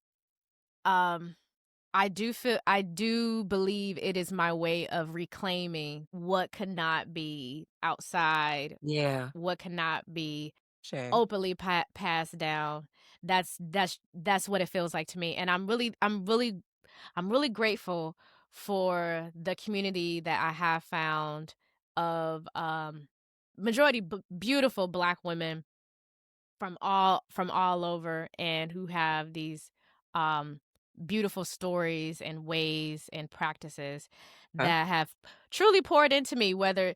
um I do believe it is my way of reclaiming what cannot be outside, Yeah. what cannot be Sure. openly passed down. That's what it feels like to me, and I'm really grateful for the community that I have found of majority beautiful Black women from all over, and who have these um beautiful stories and ways and practices Huh? that have truly poured into me, whether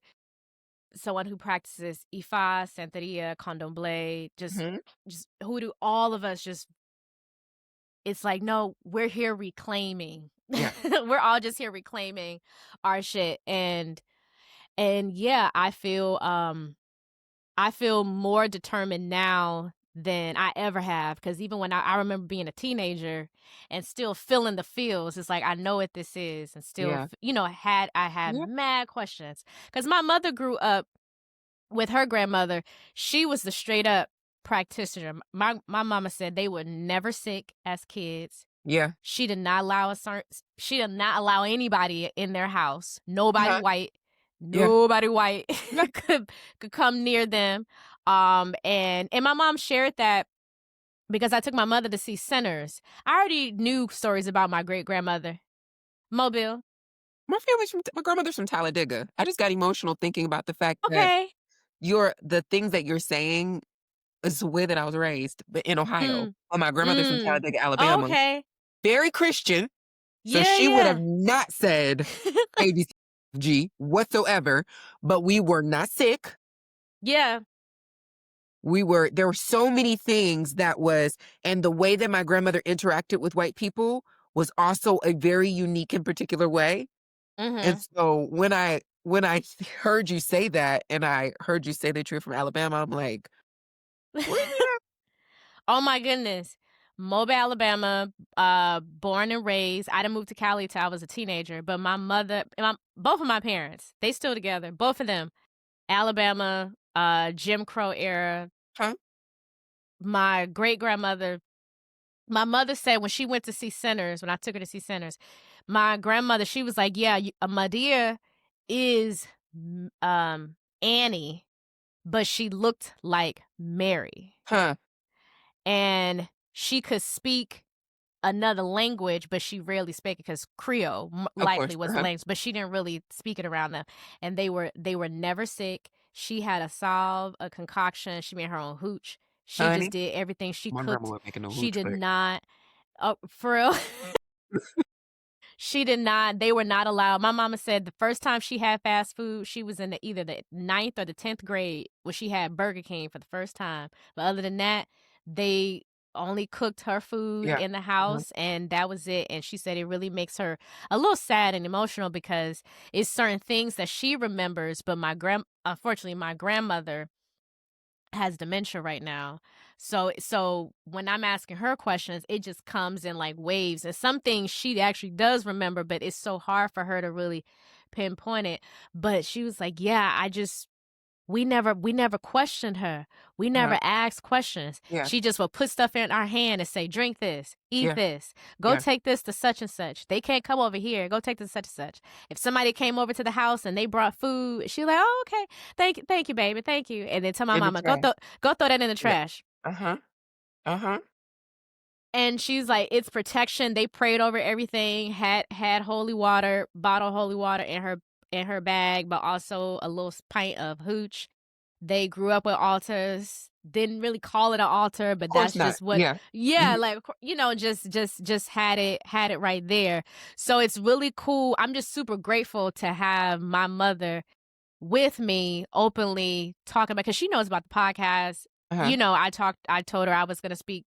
someone who practices Ifa, Santeria, Candomblé, Mhm. just hoodoo, all of us just it's like, no, we're here reclaiming. Yeah. We're all just here reclaiming our shit. And yeah, I feel more determined now than I ever have, because even when I remember being a teenager and still feeling the feels, it's like I know what this is, and still, Yeah. I had Yeah. mad questions because my mother grew up with her grandmother. She was the straight up practitioner. My mama said they were never sick as kids. Yeah. She did not allow she did not allow anybody in their house. Uh-huh. Yeah. Nobody white Yeah. could come near them. And my mom shared that because I took my mother to see Sinners. I already knew stories about my great grandmother, Mobile. My grandmother's from Talladega. I just got emotional thinking about the fact that Okay. the things that you're saying is the way that I was raised, but in Ohio. Mm. Oh, my grandmother's from Mm. Talladega, Alabama. Okay. Very Christian, so Yeah. she would have Yeah. not said ABCG whatsoever, but we were not sick. Yeah. There were so many things and the way that my grandmother interacted with white people was also a very unique and particular way. And Mhm. so when I heard you say that and I heard you say that you're from Alabama, I'm like, "Where you Oh my goodness. Mobile, Alabama, born and raised. I didn't move to Cali till I was a teenager, but both of my parents, they still together, both of them. Alabama, Jim Crow era. Huh? My great grandmother, my mother said when she went to see Sinners, when I took her to see Sinners, my grandmother, she was like, "Yeah, Madia is Annie, but she looked like Mary." Huh. And she could speak another language, but she rarely spake it because Creole Of course. likely was the Uh-huh. language, but she didn't really speak it around them. And they were never sick. She had a salve, a concoction. She made her own hooch. She just Honey, did everything. She my grandma cooked. was making no She hooch, did but not. Oh, for real. She did not. They were not allowed. My mama said the first time she had fast food, she was in either the ninth or the 10th grade where she had Burger King for the first time. But other than that, they only cooked her food yeah. in the Mhm. house, and that was it. And she said it really makes her a little sad and emotional because it's certain things that she remembers, but unfortunately, my grandmother has dementia right now. So when I'm asking her questions, it just comes in like waves. And some things she actually does remember, but it's so hard for her to really pinpoint it. But she was like, "Yeah, we never questioned her. We Uh-huh. never asked questions. Yeah. She just would put stuff in our hand and say, 'Drink this, eat Yeah. this, go Yeah. take this to such and such. They can't come over here. Go take this to such and such.' If somebody came over to the house and they brought food, she like, 'Oh, okay. Thank you, baby. Thank you.' And then tell my In the mama, trash. go throw that in the Yeah. trash." Uh-huh. Uh-huh. And she's like, it's protection. They prayed over everything, had holy water, bottle holy water in her bag, but also a little pint of hooch. They grew up with altars. Didn't really call it an altar, Of but course that's not. just what. Yeah. Yeah, Mhm. like just had it right there. So it's really cool. I'm just super grateful to have my mother with me openly talking about, because she knows about the podcast. Uh-huh. I told her I was going to speak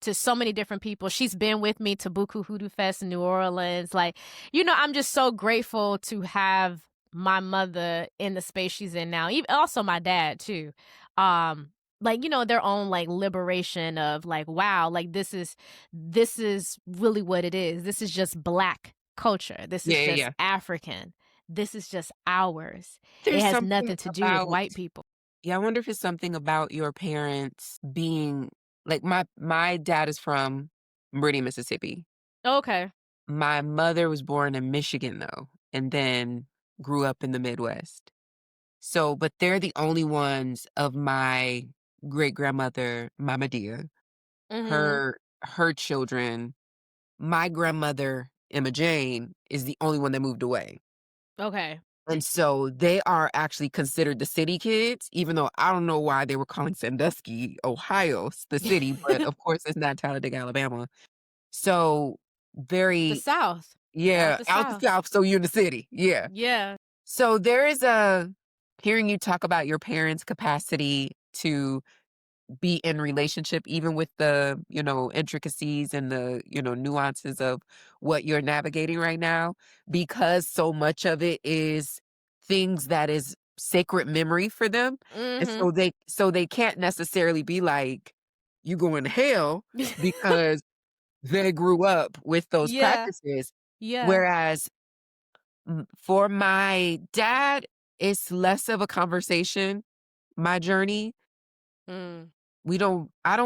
to so many different people. She's been with me to Buku Hoodoo Fest in New Orleans. Like, I'm just so grateful to have my mother in the space she's in now. Even also my dad too. Like, their own like liberation of like, wow, like this is really what it is. This is just Black culture. This Yeah, is yeah, just yeah. African. This is just ours. It There's has something nothing to do with about white people. Yeah, I wonder if it's something about your parents being like my dad is from Meridian, Mississippi. Okay. My mother was born in Michigan though, and then grew up in the Midwest. So, but they're the only ones of my great grandmother, Mama Dear, Mhm. her children. My grandmother, Emma Jane, is the only one that moved away. Okay. And so they are actually considered the city kids, even though I don't know why they were calling Sandusky, Ohio, the city, but of course it's not Talladega, Alabama. So The very, South. Out yeah, the out the South. South, so you're in the city. Yeah. Yeah. So there is hearing you talk about your parents' capacity to be in relationship, even with the, intricacies and the, nuances of what you're navigating right now, because so much of it is things that is sacred memory for them. And Mhm. so they can't necessarily be like, you going to hell because they grew up with those Yeah. practices. Yeah. Whereas for my dad, it's less of a conversation, my journey. Mm. I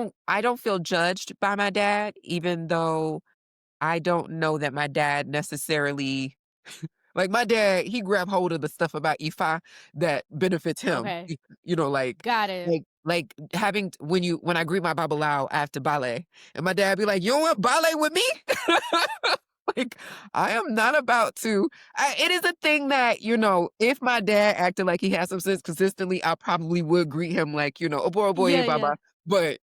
don't feel judged by my dad, even though I don't know that my dad necessarily like my dad, he grabbed hold of the stuff about Ifa that benefits him. Okay. You know, like Got it. like having when I greet my babalao after ballet, and my dad be like, "You don't want ballet with me?" Like, I am not about to. It is a thing that, if my dad acted like he had some sense consistently, I probably would greet him like, oh boy, Yeah, yeah, yeah. baba. But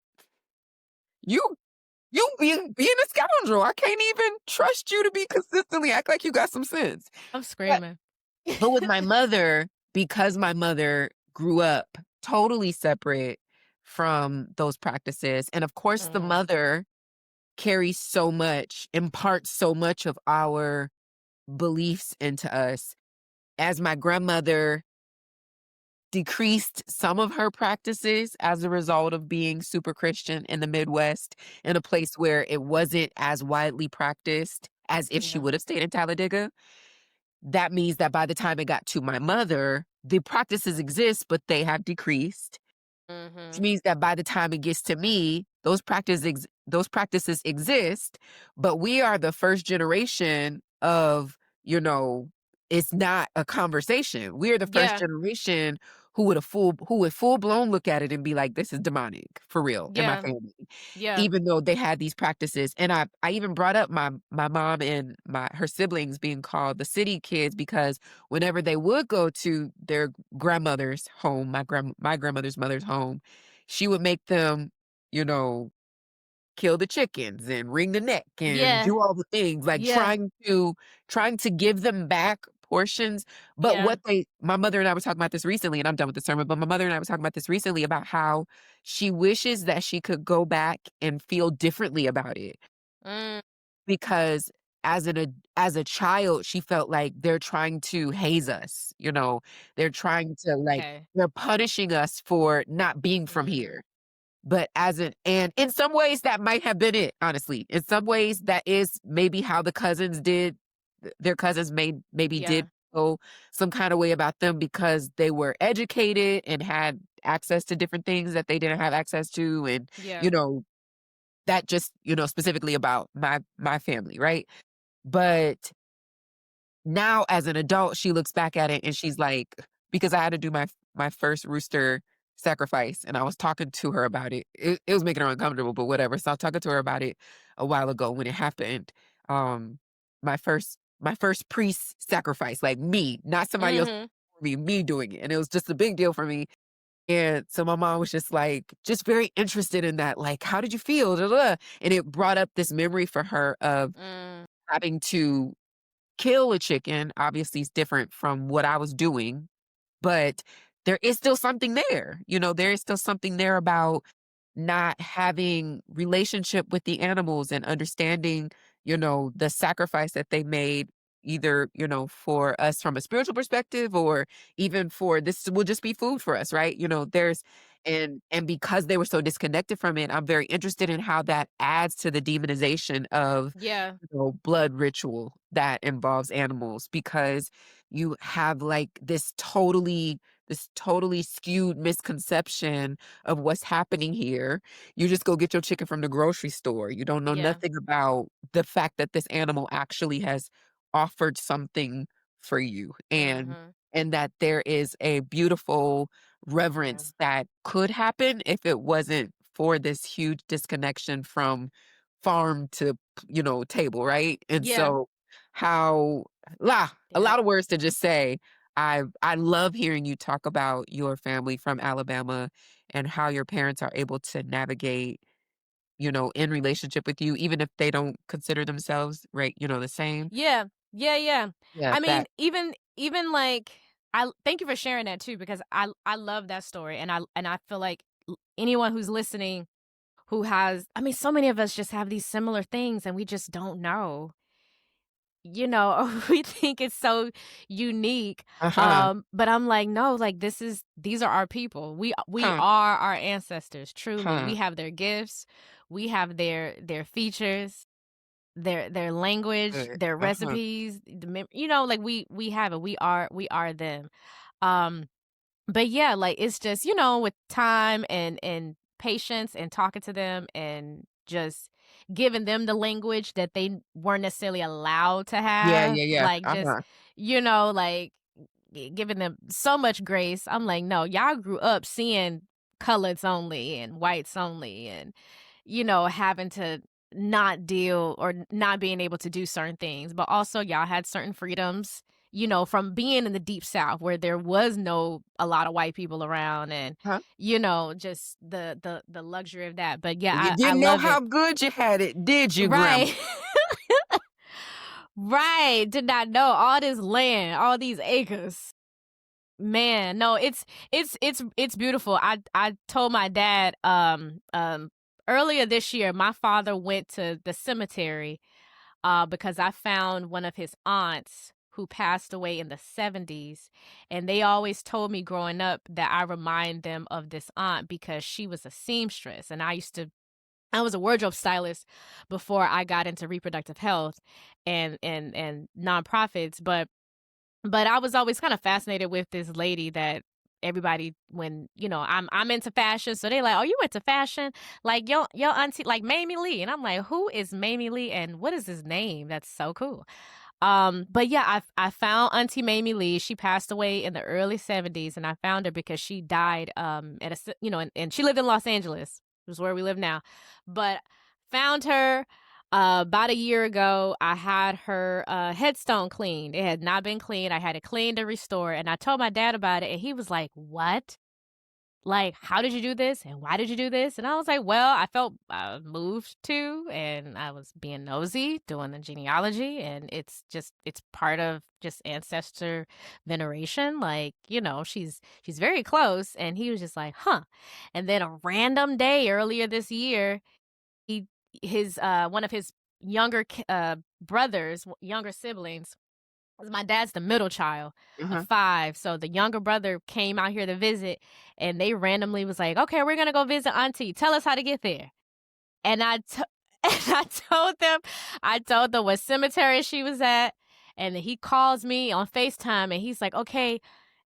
you being a scoundrel. I can't even trust you to be consistently act like you got some sense. I'm But screaming. but with my mother, because my mother grew up totally separate from those practices, and of course the Mm. mother carries so much, imparts so much of our beliefs into us. As my grandmother decreased some of her practices as a result of being super Christian in the Midwest, in a place where it wasn't as widely practiced as if she Yeah. would have stayed in Talladega. That means that by the time it got to my mother, the practices exist, but they have decreased. Which Mhm. means that by the time it gets to me, those practices exist, but we are the first generation of, you know, it's not a conversation. We're the first Yeah. generation who would full blown look at it and be like, this is demonic for real in my Yeah. family. Yeah. Even though they had these practices. And I even brought up my mom and her siblings being called the city kids because whenever they would go to their grandmother's home, my grandmother's mother's home, she would make them, you know, kill the chickens and wring the neck and Yeah. do all the things, like Yeah. trying to give them back portions. But Yeah. my mother and I were talking about this recently, and I'm done with the sermon, but my mother and I were talking about this recently about how she wishes that she could go back and feel differently about it Mm. because as a child, she felt like they're trying to haze us, they're trying to Okay. they're punishing us for not being from Mm. here. But and in some ways that might have been it, honestly. In some ways, that is maybe how the cousins did. Their cousins maybe did Yeah. feel some kind of way about them because they were educated and had access to different things that they didn't have access to, and Yeah. you know that just specifically about my family, right? But now as an adult, she looks back at it and she's like, because I had to do my first rooster sacrifice and I was talking to her about it. It was making her uncomfortable, but whatever. So I was talking to her about it a while ago when it happened. Um my first priest sacrifice, like me, not somebody else Mhm. for me doing it. And it was just a big deal for me. And so my mom was just very interested in that. Like, how did you feel? Da, da, da. And it brought up this memory for her of Mm. having to kill a chicken. Obviously, it's different from what I was doing but there is still something there. There is still something there about not having relationship with the animals and understanding, the sacrifice that they made either, for us from a spiritual perspective or even for this will just be food for us, right? There's and because they were so disconnected from it, I'm very interested in how that adds to the demonization of Yeah. blood ritual that involves animals because you have like this totally skewed misconception of what's happening here. You just go get your chicken from the grocery store. You don't know Yeah. nothing about the fact that this animal actually has offered something for you Mhm. and that there is a beautiful Yeah. reverence that could happen if it wasn't for this huge disconnection from farm to, table, right? And Yeah. so how a Yep. lot of words to just say. I love hearing you talk about your family from Alabama and how your parents are able to navigate, in relationship with you, even if they don't consider themselves, right, the same. Yeah. Yeah, yeah. Yeah, I mean, that even like thank you for sharing that too because I love that story and I feel like anyone who's listening who has I mean, so many of us just have these similar things and we just don't know. Or we think it's so unique. uh-huh, But I'm like, no, like these are our people. We huh, are our ancestors, truly. We huh, have their gifts, we have their features, their language, good, their uh-huh. recipes, like we have it. We are them. Um but yeah, like it's just, with time and patience and talking to them and just giving them the language that they weren't necessarily allowed to Yeah, have, yeah, yeah, like just, uh-huh. like giving them so much grace. I'm like, no, y'all grew up seeing colors only and whites only and, having to not deal or not being able to do certain things. But also, y'all had certain freedoms from being in the deep south where there was no a lot of white people around and Huh? just the luxury of that. But yeah, You I didn't know love how it. good you had it, did you, grandma? Right. Right. Did not know all this land, all these acres. Man, no, it's beautiful. I told my dad earlier this year my father went to the cemetery because I found one of his aunts who passed away in the 70s. And they always told me growing up that I remind them of this aunt because she was a seamstress. And I was a wardrobe stylist before I got into reproductive health and nonprofits. But I was always kind of fascinated with this lady that everybody when I'm into fashion, so they like, oh, you into fashion, like your auntie like Mamie Lee, and I'm like, who is Mamie Lee and what is his name? That's so cool. But yeah, I found Auntie Mamie Lee. She passed away in the early 70s, and I found her because she died at and she lived in Los Angeles, which is where we live now. But found her about a year ago. I had her headstone cleaned. It had not been cleaned. I had it cleaned and restored, and I told my dad about it, and he was like, "What? Like, how did you do this? And why did you do this?" And I was like, well, I felt moved to, and I was being nosy, doing the genealogy. And it's part of just ancestor veneration. Like, she's very close. And he was just like, huh. And then a random day earlier this year, he, one of his younger siblings, 'cause my dad's the middle child of Uh-huh. 5, so the younger brother came out here to visit, and they randomly was like, "Okay, we're gonna go visit auntie. Tell us how to get there." And and I told them what cemetery she was at, and then he calls me on FaceTime, and he's like, "Okay,"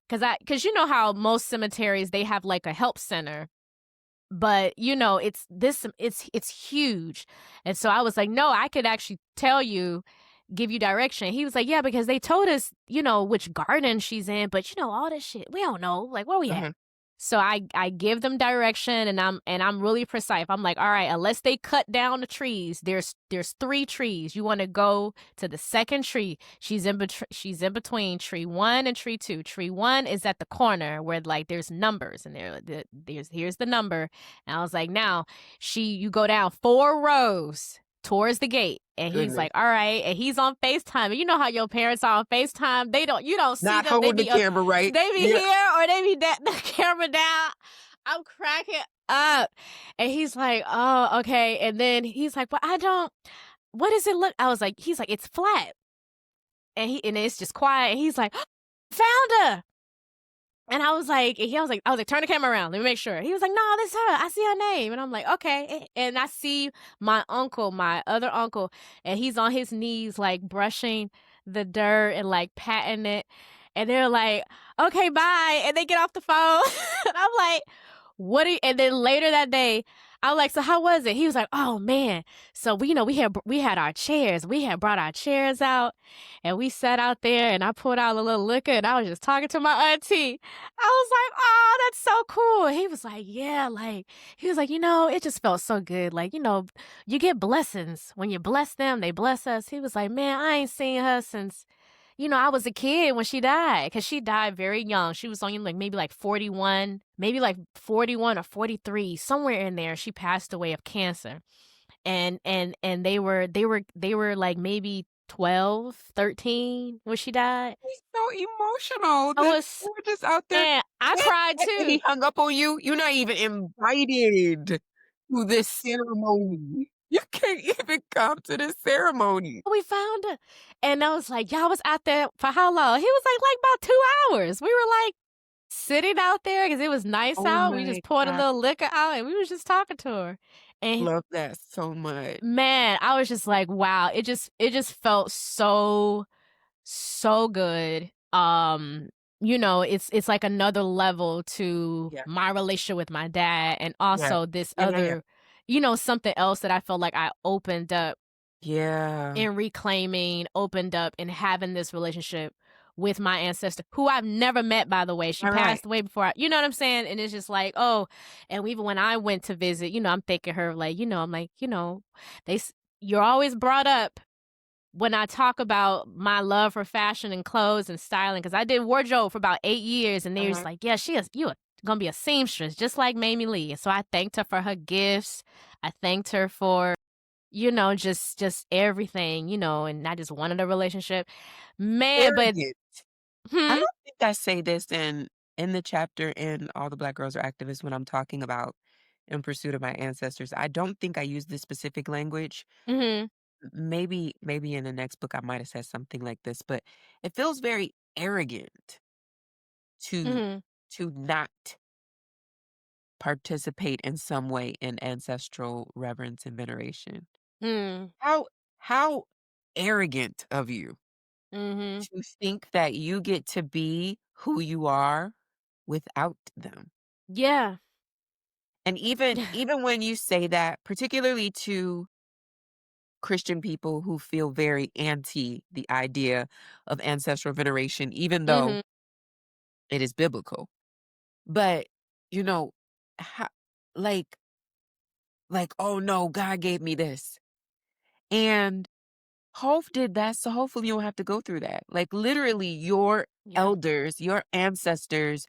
'cause you know how most cemeteries, they have, like, a help center, but, it's huge. And so I was like, "No, I could actually tell you, give you direction." He was like, "Yeah, because they told us, which garden she's in, but, all this shit, we don't know, like, where we at?" Uh-huh. So I give them direction, and I'm really precise. I'm like, "All right, unless they cut down the trees, there's 3 trees. You wanna go to the 2nd tree. She's in between tree 1 and tree 2. Tree 1 is at the corner where, like, there's numbers, and here's the number." And I was like, "Now, you go down 4 rows. towards the gate. And he's Goodness. like, all right. And he's on FaceTime. And you know how your parents are on FaceTime. You don't see Not them. They holding the be camera, right? they be Yeah. here or they be the camera down. I'm cracking up. And he's like, oh, okay. And then he's like, but I don't, what does it look? I was like, he's like, it's flat. And it's just quiet. And he's like, found her. And I was like, turn the camera around. Let me make sure. He was like, no, this is her. I see her name. And I'm like, okay. And I see my uncle, my other uncle, and he's on his knees, like brushing the dirt and like patting it. And they're like, okay, bye. And they get off the phone. And I'm like, and then later that day, I was like, so how was it? He was like, oh man. So we had our chairs. We had brought our chairs out and we sat out there and I pulled out a little liquor and I was just talking to my auntie. I was like, oh, that's so cool. He was like, yeah, he was like, it just felt so good. Like, you get blessings. When you bless them, they bless us. He was like, man, I ain't seen her since, I was a kid when she died because she died very young. She was only maybe 41 or 43, somewhere in there. She passed away of cancer. And they were like maybe 12, 13 when she died. He's so emotional. I Then was, we're just out there. man, I cried And he too. hung up on you. You're not even invited to this ceremony. You can't even come to this ceremony. We found her. And I was like, y'all was out there for how long? He was like about 2 hours. We were like sitting out there because it was nice Oh out. We my just poured a God. little liquor out and we was just talking to her. And Love that so much. man, I was just like, wow, it just felt so good. It's like another level to Yeah. my relationship with my dad and Yeah. also this Yeah. Yeah. Yeah. other, something else that I felt like I opened up Yeah. in reclaiming, opened up and having this relationship with my ancestor, who I've never met, by the way. She All right. passed away before you know what I'm saying? And it's just like, oh, and even when I went to visit, I'm thinking her like, I'm like, you're always brought up when I talk about my love for fashion and clothes and styling, because I did wardrobe for about 8 years, and they was Uh-huh. like, yeah, you are gonna be a seamstress, just like Mamie Lee. And so I thanked her for her gifts. I thanked her for, just everything, and I just wanted a relationship. Man, but Arrogant. I hmm, don't think I say this in the chapter in All the Black Girls Are Activists when I'm talking about In Pursuit of My Ancestors. I don't think I use this specific language. hmm, Maybe in the next book I might have said something like this, but it feels very arrogant to hmm, not participate in some way in ancestral reverence and veneration. hmm, How arrogant of you hmm, to think that you get to be who you are without them. yeah, And even when you say that, particularly to Christian people who feel very anti the idea of ancestral veneration, even though hmm, it is biblical. But, you know, ho like "Oh, no, God gave me this." And Hope did that, so hopefully you don't have to go through that. Like, literally, your yeah, elders, your ancestors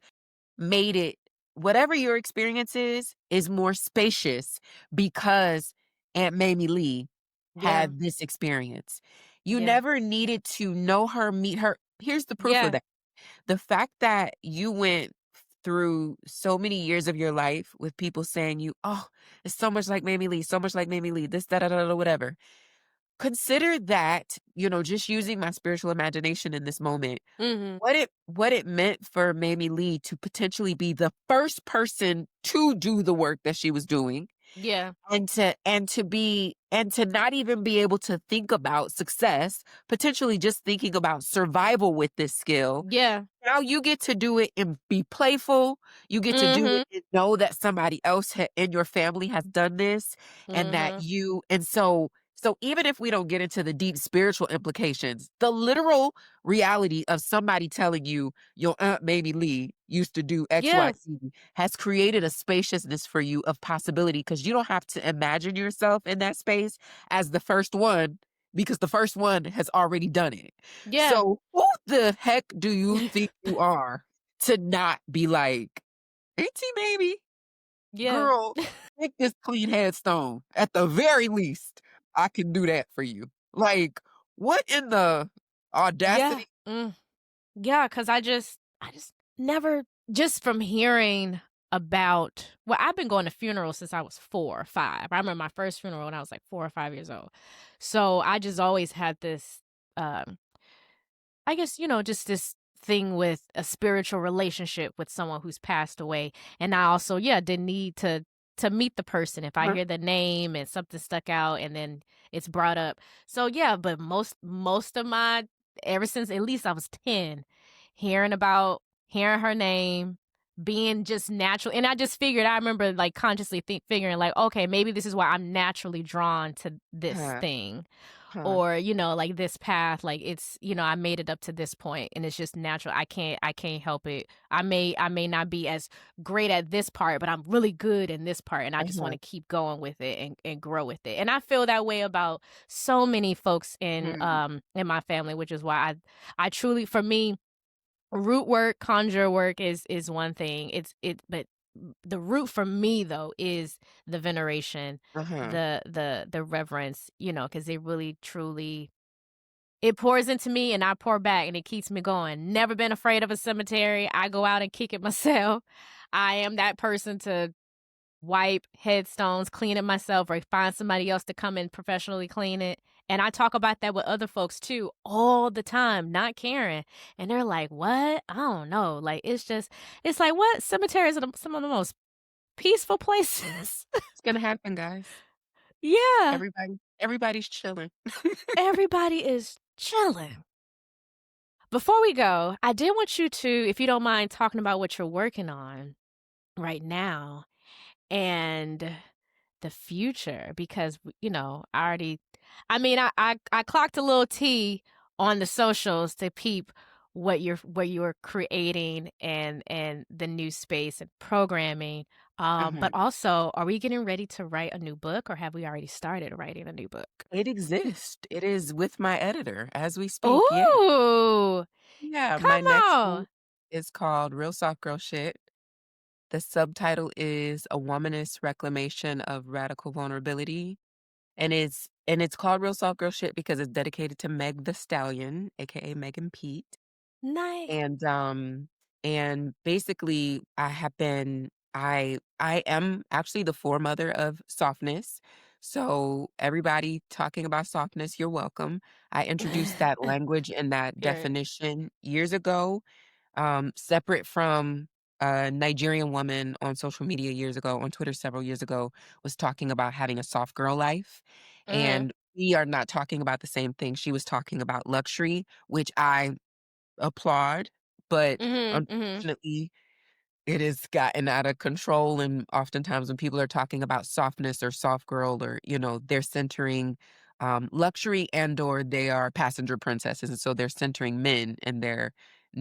made it whatever your experience is more spacious because Aunt Mamie Lee yeah, had this experience. You yeah, never needed to know her, meet her. Here's the proof of yeah, that. The fact that you went through so many years of your life with people saying you, "Oh, it's so much like Mamie Lee, so much like Mamie Lee, this, da, da, da, da, whatever." Consider that, just using my spiritual imagination in this moment, hmm, what it meant for Mamie Lee to potentially be the first person to do the work that she was doing yeah, and to not even be able to think about success, potentially just thinking about survival with this skill. yeah, Now you get to do it and be playful. You get to do hmm, it and know that somebody else in your family has done this, and that hmm, so even if we don't get into the deep spiritual implications, the literal reality of somebody telling you your Aunt Mamie Lee used to do yes, XYZ has created a spaciousness for you of possibility because you don't have to imagine yourself in that space as the first one because the first one has already done it. yeah, So, who the heck do you think you are to not be like, "Auntie Baby, yeah. girl, take this clean headstone at the very least." I can do that for you. Like, what in the Yeah. audacity? Yeah, cause I just never just from hearing about well, I've been going to funerals since I was 4 or 5. I remember my first funeral when I was, like, 4 or 5 years old. So, I just always had this, um I guess, just this thing with a spiritual relationship with someone who's passed away, and I also, yeah, didn't need to meet the person if I Uh-huh. hear the name and something stuck out and then it's brought up. So, yeah, but most of my ever since at least I was 10, hearing her name, being just natural and I just figured I remember, like, consciously figuring, like, "Okay, maybe this is why I'm naturally drawn to this Huh, thing." huh, Or like this path, like it's I made it up to this point and it's just natural. I can't help it. I may not be as great at this part, but I'm really good in this part and I just want uh-huh, to keep going with it and grow with it. And I feel that way about so many folks hmm, in my family, which is why I truly, for me, root work, conjure work is one thing. But the root for me though is the veneration, uh-huh, the reverence, because it really truly it pours into me and I pour back and it keeps me going. Never been afraid of a cemetery. I go out and kick it myself. I am that person to wipe headstones, clean it myself, or find somebody else to come and professionally clean it. And I talk about that with other folks too all the time, not caring. And they're like, "What? I don't know." Like it's like what cemeteries are some of the most peaceful places. it's gonna happen, guys. Yeah, Everybody's chilling. everybody is chilling. Before we go, I did want you to, if you don't mind, talking about what you're working on right now and the future because I already I mean I clocked a little T on the socials to peep what you're creating and the new space and programming. Uh-huh. But also, are we getting ready to write a new book or have we already started writing a new book? It exists. It is with my editor as we speak, yeah. Ooh, Yeah, come my next on. book is called Real Soft Girl Shit. The subtitle is A Womanist Reclamation of Radical Vulnerability, and it's called Real Soft Girl Shit because it's dedicated to Meg the Stallion, AKA Megan Pete. Nice. And, and basically, I am actually the foremother of softness. So everybody talking about softness, you're welcome. I introduced that language and that Period. definition years ago, separate from a Nigerian woman on social media years ago, on Twitter several years ago, was talking about having a soft girl life. Mhm. And we are not talking about the same thing. She was talking about luxury, which I applaud, but Mhm. Mhm. unfortunately, it has gotten out of control, and oftentimes when people are talking about softness or soft girl or, they're centering, luxury and/or they are passenger princesses, and so they're centering men in their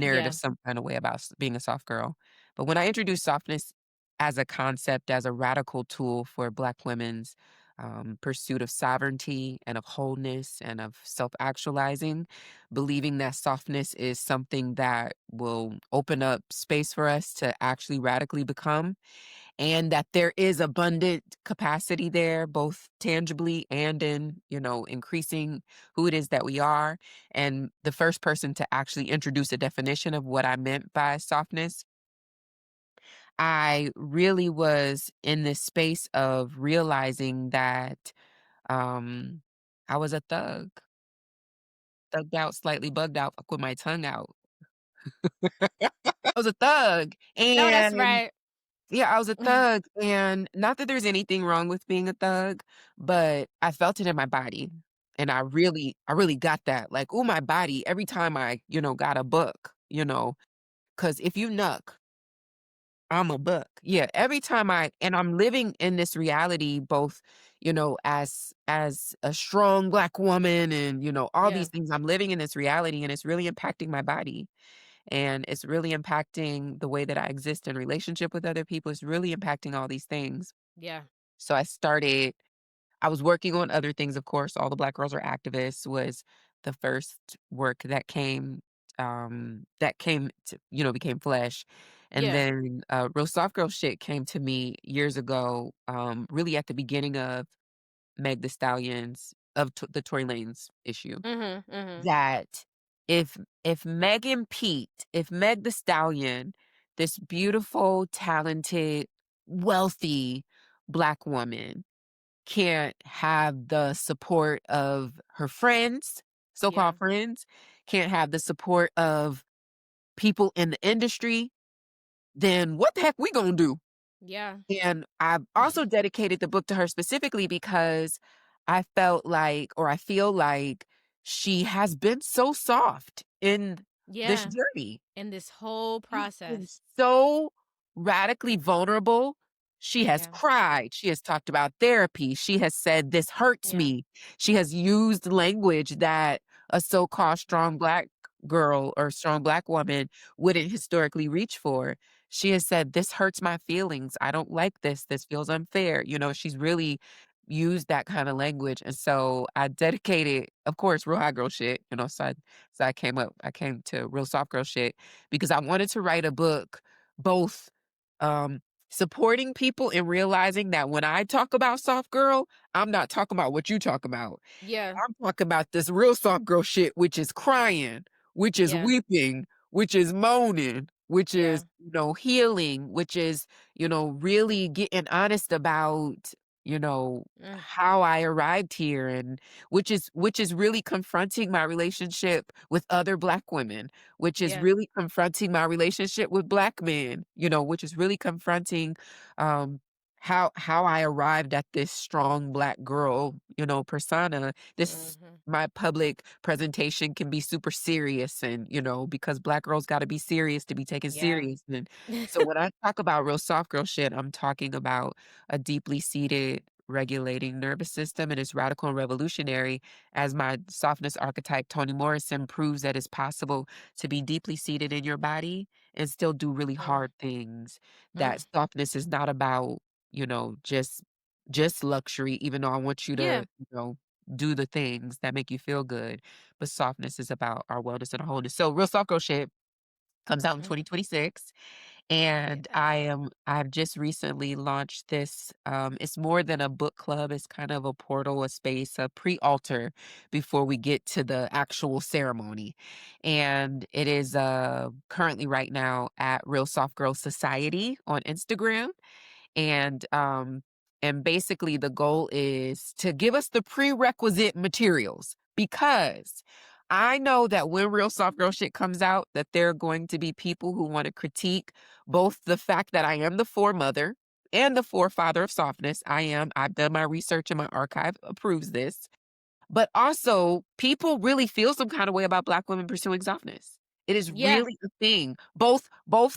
Yeah. narrative some kind of way about being a soft girl. But when I introduce softness as a concept, as a radical tool for Black women's pursuit of sovereignty and of wholeness and of self-actualizing, believing that softness is something that will open up space for us to actually radically become, and that there is abundant capacity there, both tangibly and in, increasing who it is that we are. And the first person to actually introduce a definition of what I meant by softness, I really was in this space of realizing that um, I was a thug, thugged out, slightly bugged out, fuck with my tongue out. I was a thug, No, that's and right. yeah, I was a thug, and not that there's anything wrong with being a thug, but I felt it in my body, and I really got that, like, "Ooh, my body," every time I, got a book, because if you knuck, I'm a buck. Yeah, every time I'm living in this reality both, as a strong Black woman and, all Yeah. these things, I'm living in this reality, and it's really impacting my body. And it's really impacting the way that I exist in relationship with other people. It's really impacting all these things. Yeah. So I was working on other things, of course. All the Black Girls Are Activists was the first work that came to, became flesh. And Yeah. then Real Soft Girl Shit came to me years ago, really at the beginning of Meg the Stallion's the Tory Lanez issue, Mhm, mhm. that if Megan Pete, if Meg the Stallion, this beautiful, talented, wealthy Black woman can't have the support of her friends, Yeah, so-called friends, can't have the support of people in the industry, then what the heck we gonna do? yeah, And I've also dedicated the book to her specifically because I felt like, or I feel like, she has been so soft in this yeah, journey. in this whole She's been process. so radically vulnerable. She has Yeah, cried. She has talked about therapy. She has said, "This hurts yeah, me." She has used language that a so-called strong Black girl or strong Black woman wouldn't historically reach for. She has said, "This hurts my feelings. I don't like this. This feels unfair." She's really used that kind of language. And so I dedicated, of course, real hot girl shit, so I came to real soft girl shit because I wanted to write a book both um supporting people and realizing that when I talk about soft girl, I'm not talking about what you talk about. yeah, I'm talking about this real soft girl shit, which is crying, which is yeah, weeping, which is moaning, which yeah, is, healing, which is, really getting honest about, mm, how I arrived here, and which is really confronting my relationship with other Black women, which is yeah, really confronting my relationship with Black men, which is really confronting um how I arrived at this strong Black girl, persona. This mhm, My public presentation can be super serious, and, because Black girls gotta be serious to be taken yeah, serious. And so when I talk about real soft girl shit, I'm talking about a deeply seated regulating nervous system, and it's radical and revolutionary, as my softness archetype Toni Morrison proves that it's possible to be deeply seated in your body and still do really mm, hard things. That mm, softness is not about, just luxury, even though I want you yeah, to, do the things that make you feel good. But softness is about our wellness and our wholeness. So Real Soft Girl Shit comes out in mm, 2026. And yeah, I've just recently launched this. It's more than a book club, it's kind of a portal, a space, a pre-altar before we get to the actual ceremony. And it is currently right now at Real Soft Girl Society on Instagram. And basically the goal is to give us the prerequisite materials, because I know that when Real Soft Girl Shit comes out, that there are going to be people who want to critique both the fact that I am the foremother and the forefather of softness. I've done my research, and my archive approves this. But also, people really feel some kind of way about Black women pursuing softness. It is yeah, really a thing. Both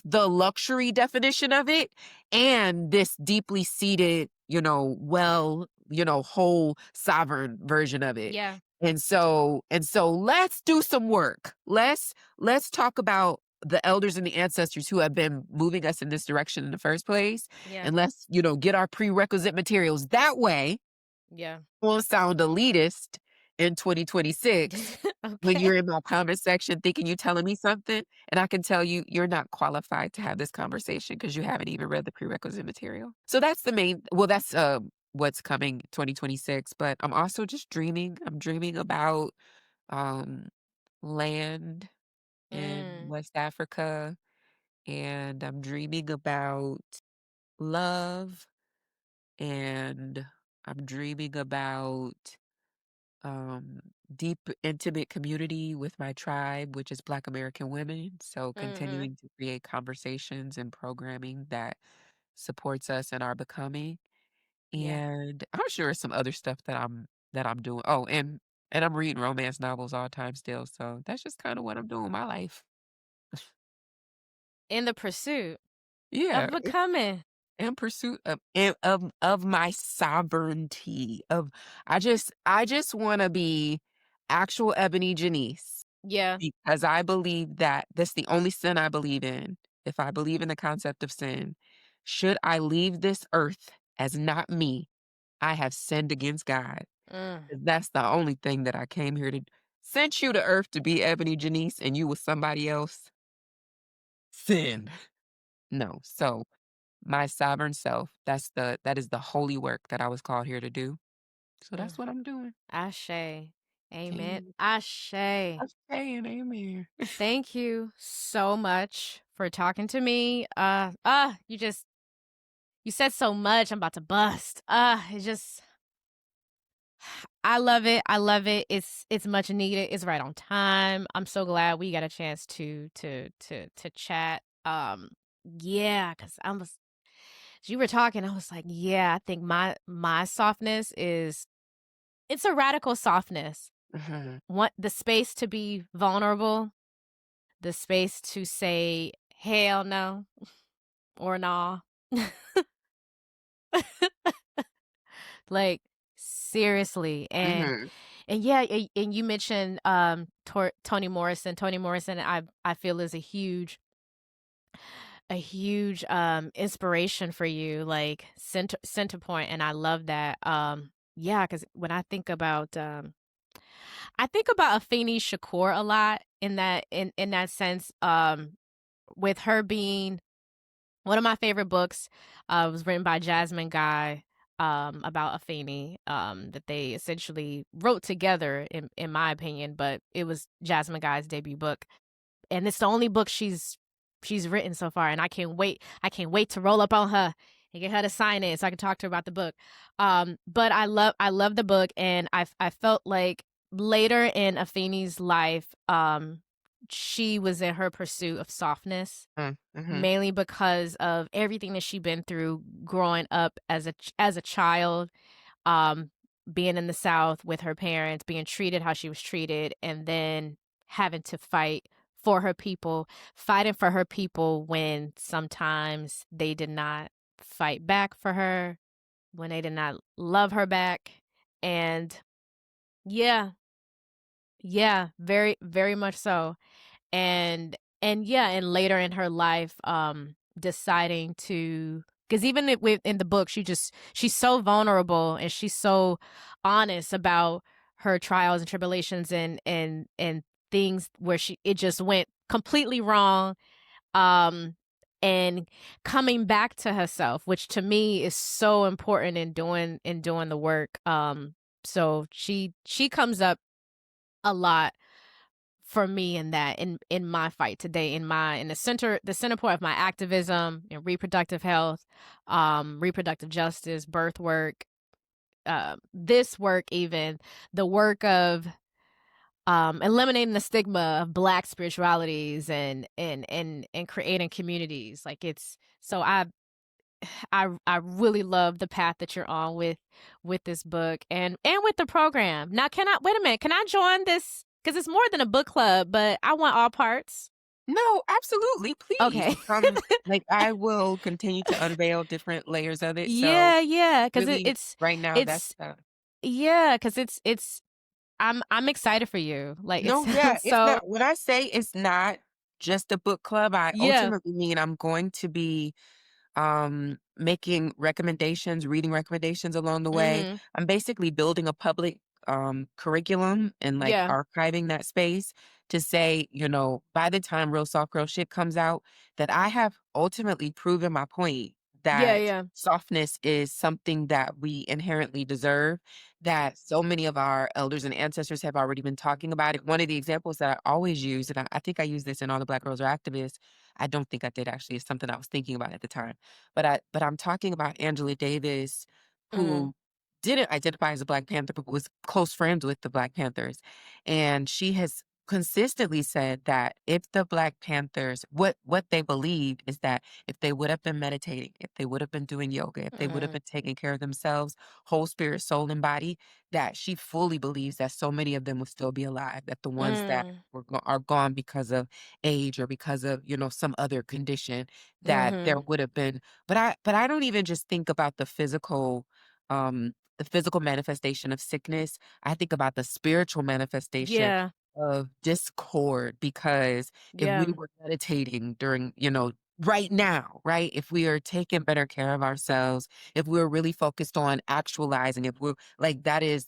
the luxury definition of it and this deeply seated, whole sovereign version of it. yeah, And so let's do some work. Let's talk about the elders and the ancestors who have been moving us in this direction in the first place. yeah, And let's, get our prerequisite materials. That way yeah. won't sound elitist in 2026 when Okay. you're in my comment section thinking you telling me something, and I can tell you you're not qualified to have this conversation because you haven't even read the prerequisite material. So that's what's coming 2026. But I'm also just dreaming. I'm dreaming about um land in Mm, West Africa, and I'm dreaming about love, and I'm dreaming about um, deep, intimate community with my tribe, which is Black American women. So mhm, continuing to create conversations and programming that supports us in our becoming. yeah. And I'm sure some other stuff that I'm doing. Oh, and I'm reading romance novels all the time still. So that's just kind of what I'm doing with my life. In the pursuit of Yeah, becoming. in pursuit of my sovereignty. I just want to be actual Ebony Janice. Yeah, Because I believe that that's the only sin I believe in. If I believe in the concept of sin, should I leave this earth as not me, I have sinned against God. mm, That's the only thing that I came here to sent you to earth to be Ebony Janice, and you was somebody else. Sin. No. So my sovereign self, that is the holy work that I was called here to do. So Mm. that's what I'm doing. Ashe. Amen. Amen. Ashe. I'm saying amen. Thank you so much for talking to me. You said so much. I'm about to bust. It just I love it. I love it. It's much needed. It's right on time. I'm so glad we got a chance to chat. Yeah, cuz as you were talking, I was like, yeah, I think my softness is it's a radical softness. Mhm. Want the space to be vulnerable, the space to say hell no or nah. Like seriously. Mhm. And yeah, and you mentioned Toni Morrison. Toni Morrison I feel is a huge inspiration for you, like center point, and I love that. Yeah, cuz when I think about Afeni Shakur a lot in that sense, with her being one of my favorite books. Was written by Jasmine Guy, about Afeni, that they essentially wrote together in my opinion, but it was Jasmine Guy's debut book, and it's the only book she's written so far, and I can't wait to roll up on her and get her to sign it so I can talk to her about the book. But I love the book, and I felt like later in Afeni's life, she was in her pursuit of softness, Mm, mhm. mainly because of everything that she'd been through growing up as a child, um, being in the South with her parents, being treated how she was treated, and then having to fighting for her people when sometimes they did not fight back for her, when they did not love her back. And yeah, yeah, very, very much so. And yeah, and later in her life, deciding to, because even in the book, she's so vulnerable and she's so honest about her trials and tribulations and things where it just went completely wrong, um and coming back to herself, which to me is so important in doing the work. So she comes up a lot for me in that in my fight today, in the center point of my activism in reproductive health, reproductive justice, birth work, this work, even the work of eliminating the stigma of Black spiritualities and creating communities. Like it's so I really love the path that you're on with this book and with the program. Now, can I wait a minute? Can I join this? Because it's more than a book club, but I want all parts. No, absolutely, please. Okay. Like, I will continue to unveil different layers of it, so, Yeah, yeah. Because really, right now, that's it's the yeah. Because it's I'm excited for you. Like it no, yeah, sounds it's so not when I say it's not just a book club, I yeah. ultimately mean I'm going to be making recommendations, reading recommendations along the way. Mhm. I'm basically building a public curriculum and like Yeah. archiving that space to say, by the time Real Soft Girl Shit comes out, that I have ultimately proven my point Yeah. that Yeah. softness is something that we inherently deserve, that so many of our elders and ancestors have already been talking about it. One of the examples that I always use, and I think I use this in All the Black Girls Are Activists. I don't think I did actually. It's something I was thinking about at the time. But I'm talking about Angela Davis, Mhm. who didn't identify as a Black Panther, but was close friends with the Black Panthers. And she has consistently said that if the Black Panthers, what they believed is that if they would have been meditating, if they would have been doing yoga, if they would have Mhm. been taking care of themselves, whole spirit, soul, and body, that she fully believes that so many of them would still be alive, that the ones that Mm. are gone because of age or because of, some other condition, that there Mhm. would have been, but I don't even just think about the physical manifestation of sickness. I think about the spiritual manifestation Yeah. of discord, because if we Yeah. were meditating during, right now, right? If we are taking better care of ourselves, if we're really focused on actualizing, if we're like that is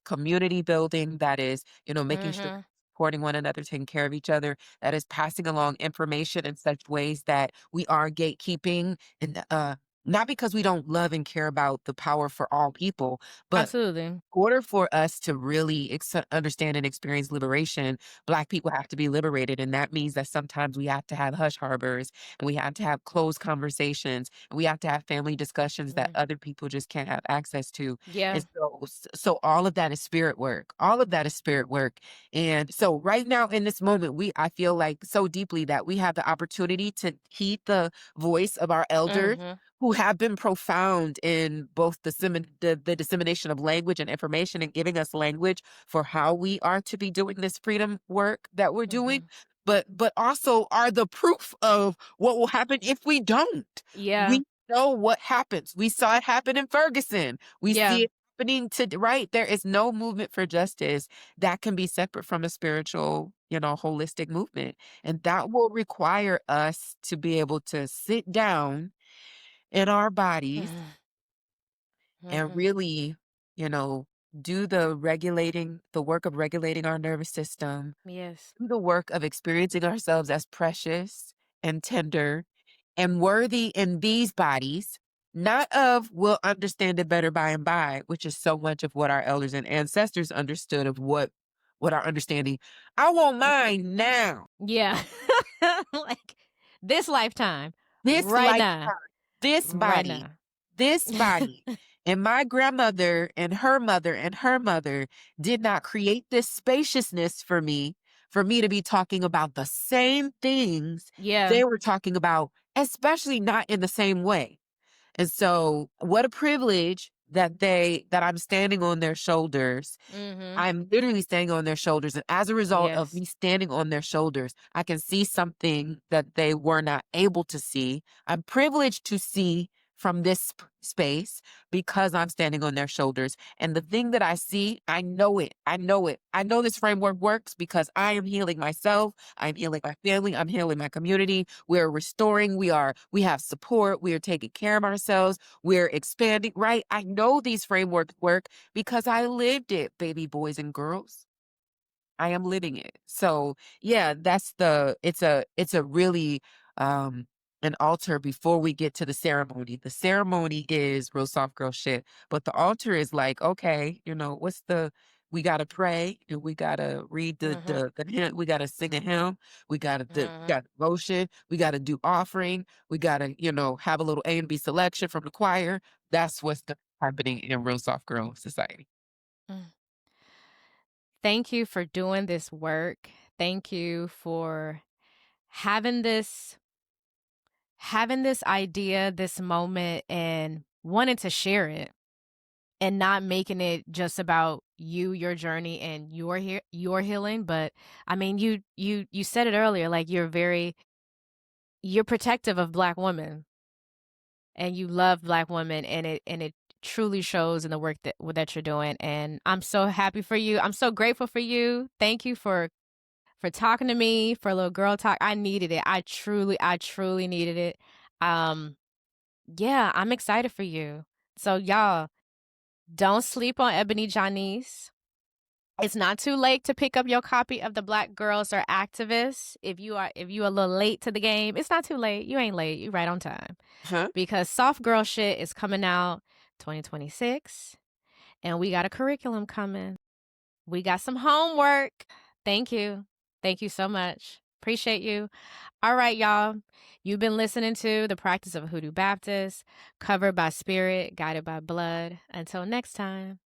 community building, that is, making sure Mhm. supporting one another, taking care of each other, that is passing along information in such ways that we are gatekeeping and Not because we don't love and care about the power for all people, but Absolutely. order for us to really understand and experience liberation, Black people have to be liberated. And that means that sometimes we have to have hush harbors and we have to have closed conversations and we have to have family discussions that Mm. other people just can't have access to. Yeah. And so all of that is spirit work. All of that is spirit work. And so right now in this moment, I feel like so deeply that we have the opportunity to heed the voice of our elders Mhm. who have been profound in both the dissemination of language and information and giving us language for how we are to be doing this freedom work that we're doing, Mhm. but also are the proof of what will happen if we don't. Yeah. We know what happens. We saw it happen in Ferguson. We Yeah. see it happening right. There is no movement for justice that can be separate from a spiritual, holistic movement. And that will require us to be able to sit down in our bodies Mhm. and Mhm. really, you know, do the work of regulating our nervous system, Yes. do the work of experiencing ourselves as precious and tender and worthy in these bodies, not of we'll understand it better by and by, which is so much of what our elders and ancestors understood of what our understanding. I want mine now. Yeah. Like this lifetime, This right now, lifetime, this right body, now. this body, and my grandmother and her mother and her mother did not create this spaciousness for me to be talking about the same things Yeah. they were talking about, especially not in the same way. And so, what a privilege that I'm standing on their shoulders. Mhm. I'm literally standing on their shoulders. And as a result of Yes. me standing on their shoulders, I can see something that they were not able to see. I'm privileged to see from this space because I'm standing on their shoulders. And the thing that I see, I know it. I know it. I know this framework works because I am healing myself. I'm healing my family. I'm healing my community. We're restoring. We have support. We are taking care of ourselves. We're expanding, right? I know these frameworks work because I lived it, baby boys and girls. I am living it. So yeah, it's a really um an altar before we get to the ceremony. The ceremony is real soft girl shit, but the altar is like, okay, we gotta pray and we gotta read Mhm. the hymn, we gotta sing a hymn, we Mhm. got devotion, we gotta do offering, we gotta, have a little A and B selection from the choir. That's happening in real soft girl society. Mm. Thank you for doing this work. Thank you for having this having this idea, this moment, and wanting to share it and not making it just about you, your journey, and your healing. But I mean, you said it earlier, like you're protective of Black women and you love Black women, and it truly shows in the work that you're doing. And I'm so happy for you. I'm so grateful for you. Thank you for talking to me, for a little girl talk. I needed it. I truly needed it. Um, yeah, I'm excited for you. So y'all, don't sleep on EbonyJanice. It's not too late to pick up your copy of The Black Girls Are Activists. If you a little late to the game, it's not too late. You ain't late. You right on time. Huh? Because Soft Girl Shit is coming out 2026 and we got a curriculum coming. We got some homework. Thank you. Thank you so much. Appreciate you. All right, y'all. You've been listening to The Practice of Hoodoo Baptist, covered by spirit, guided by blood. Until next time.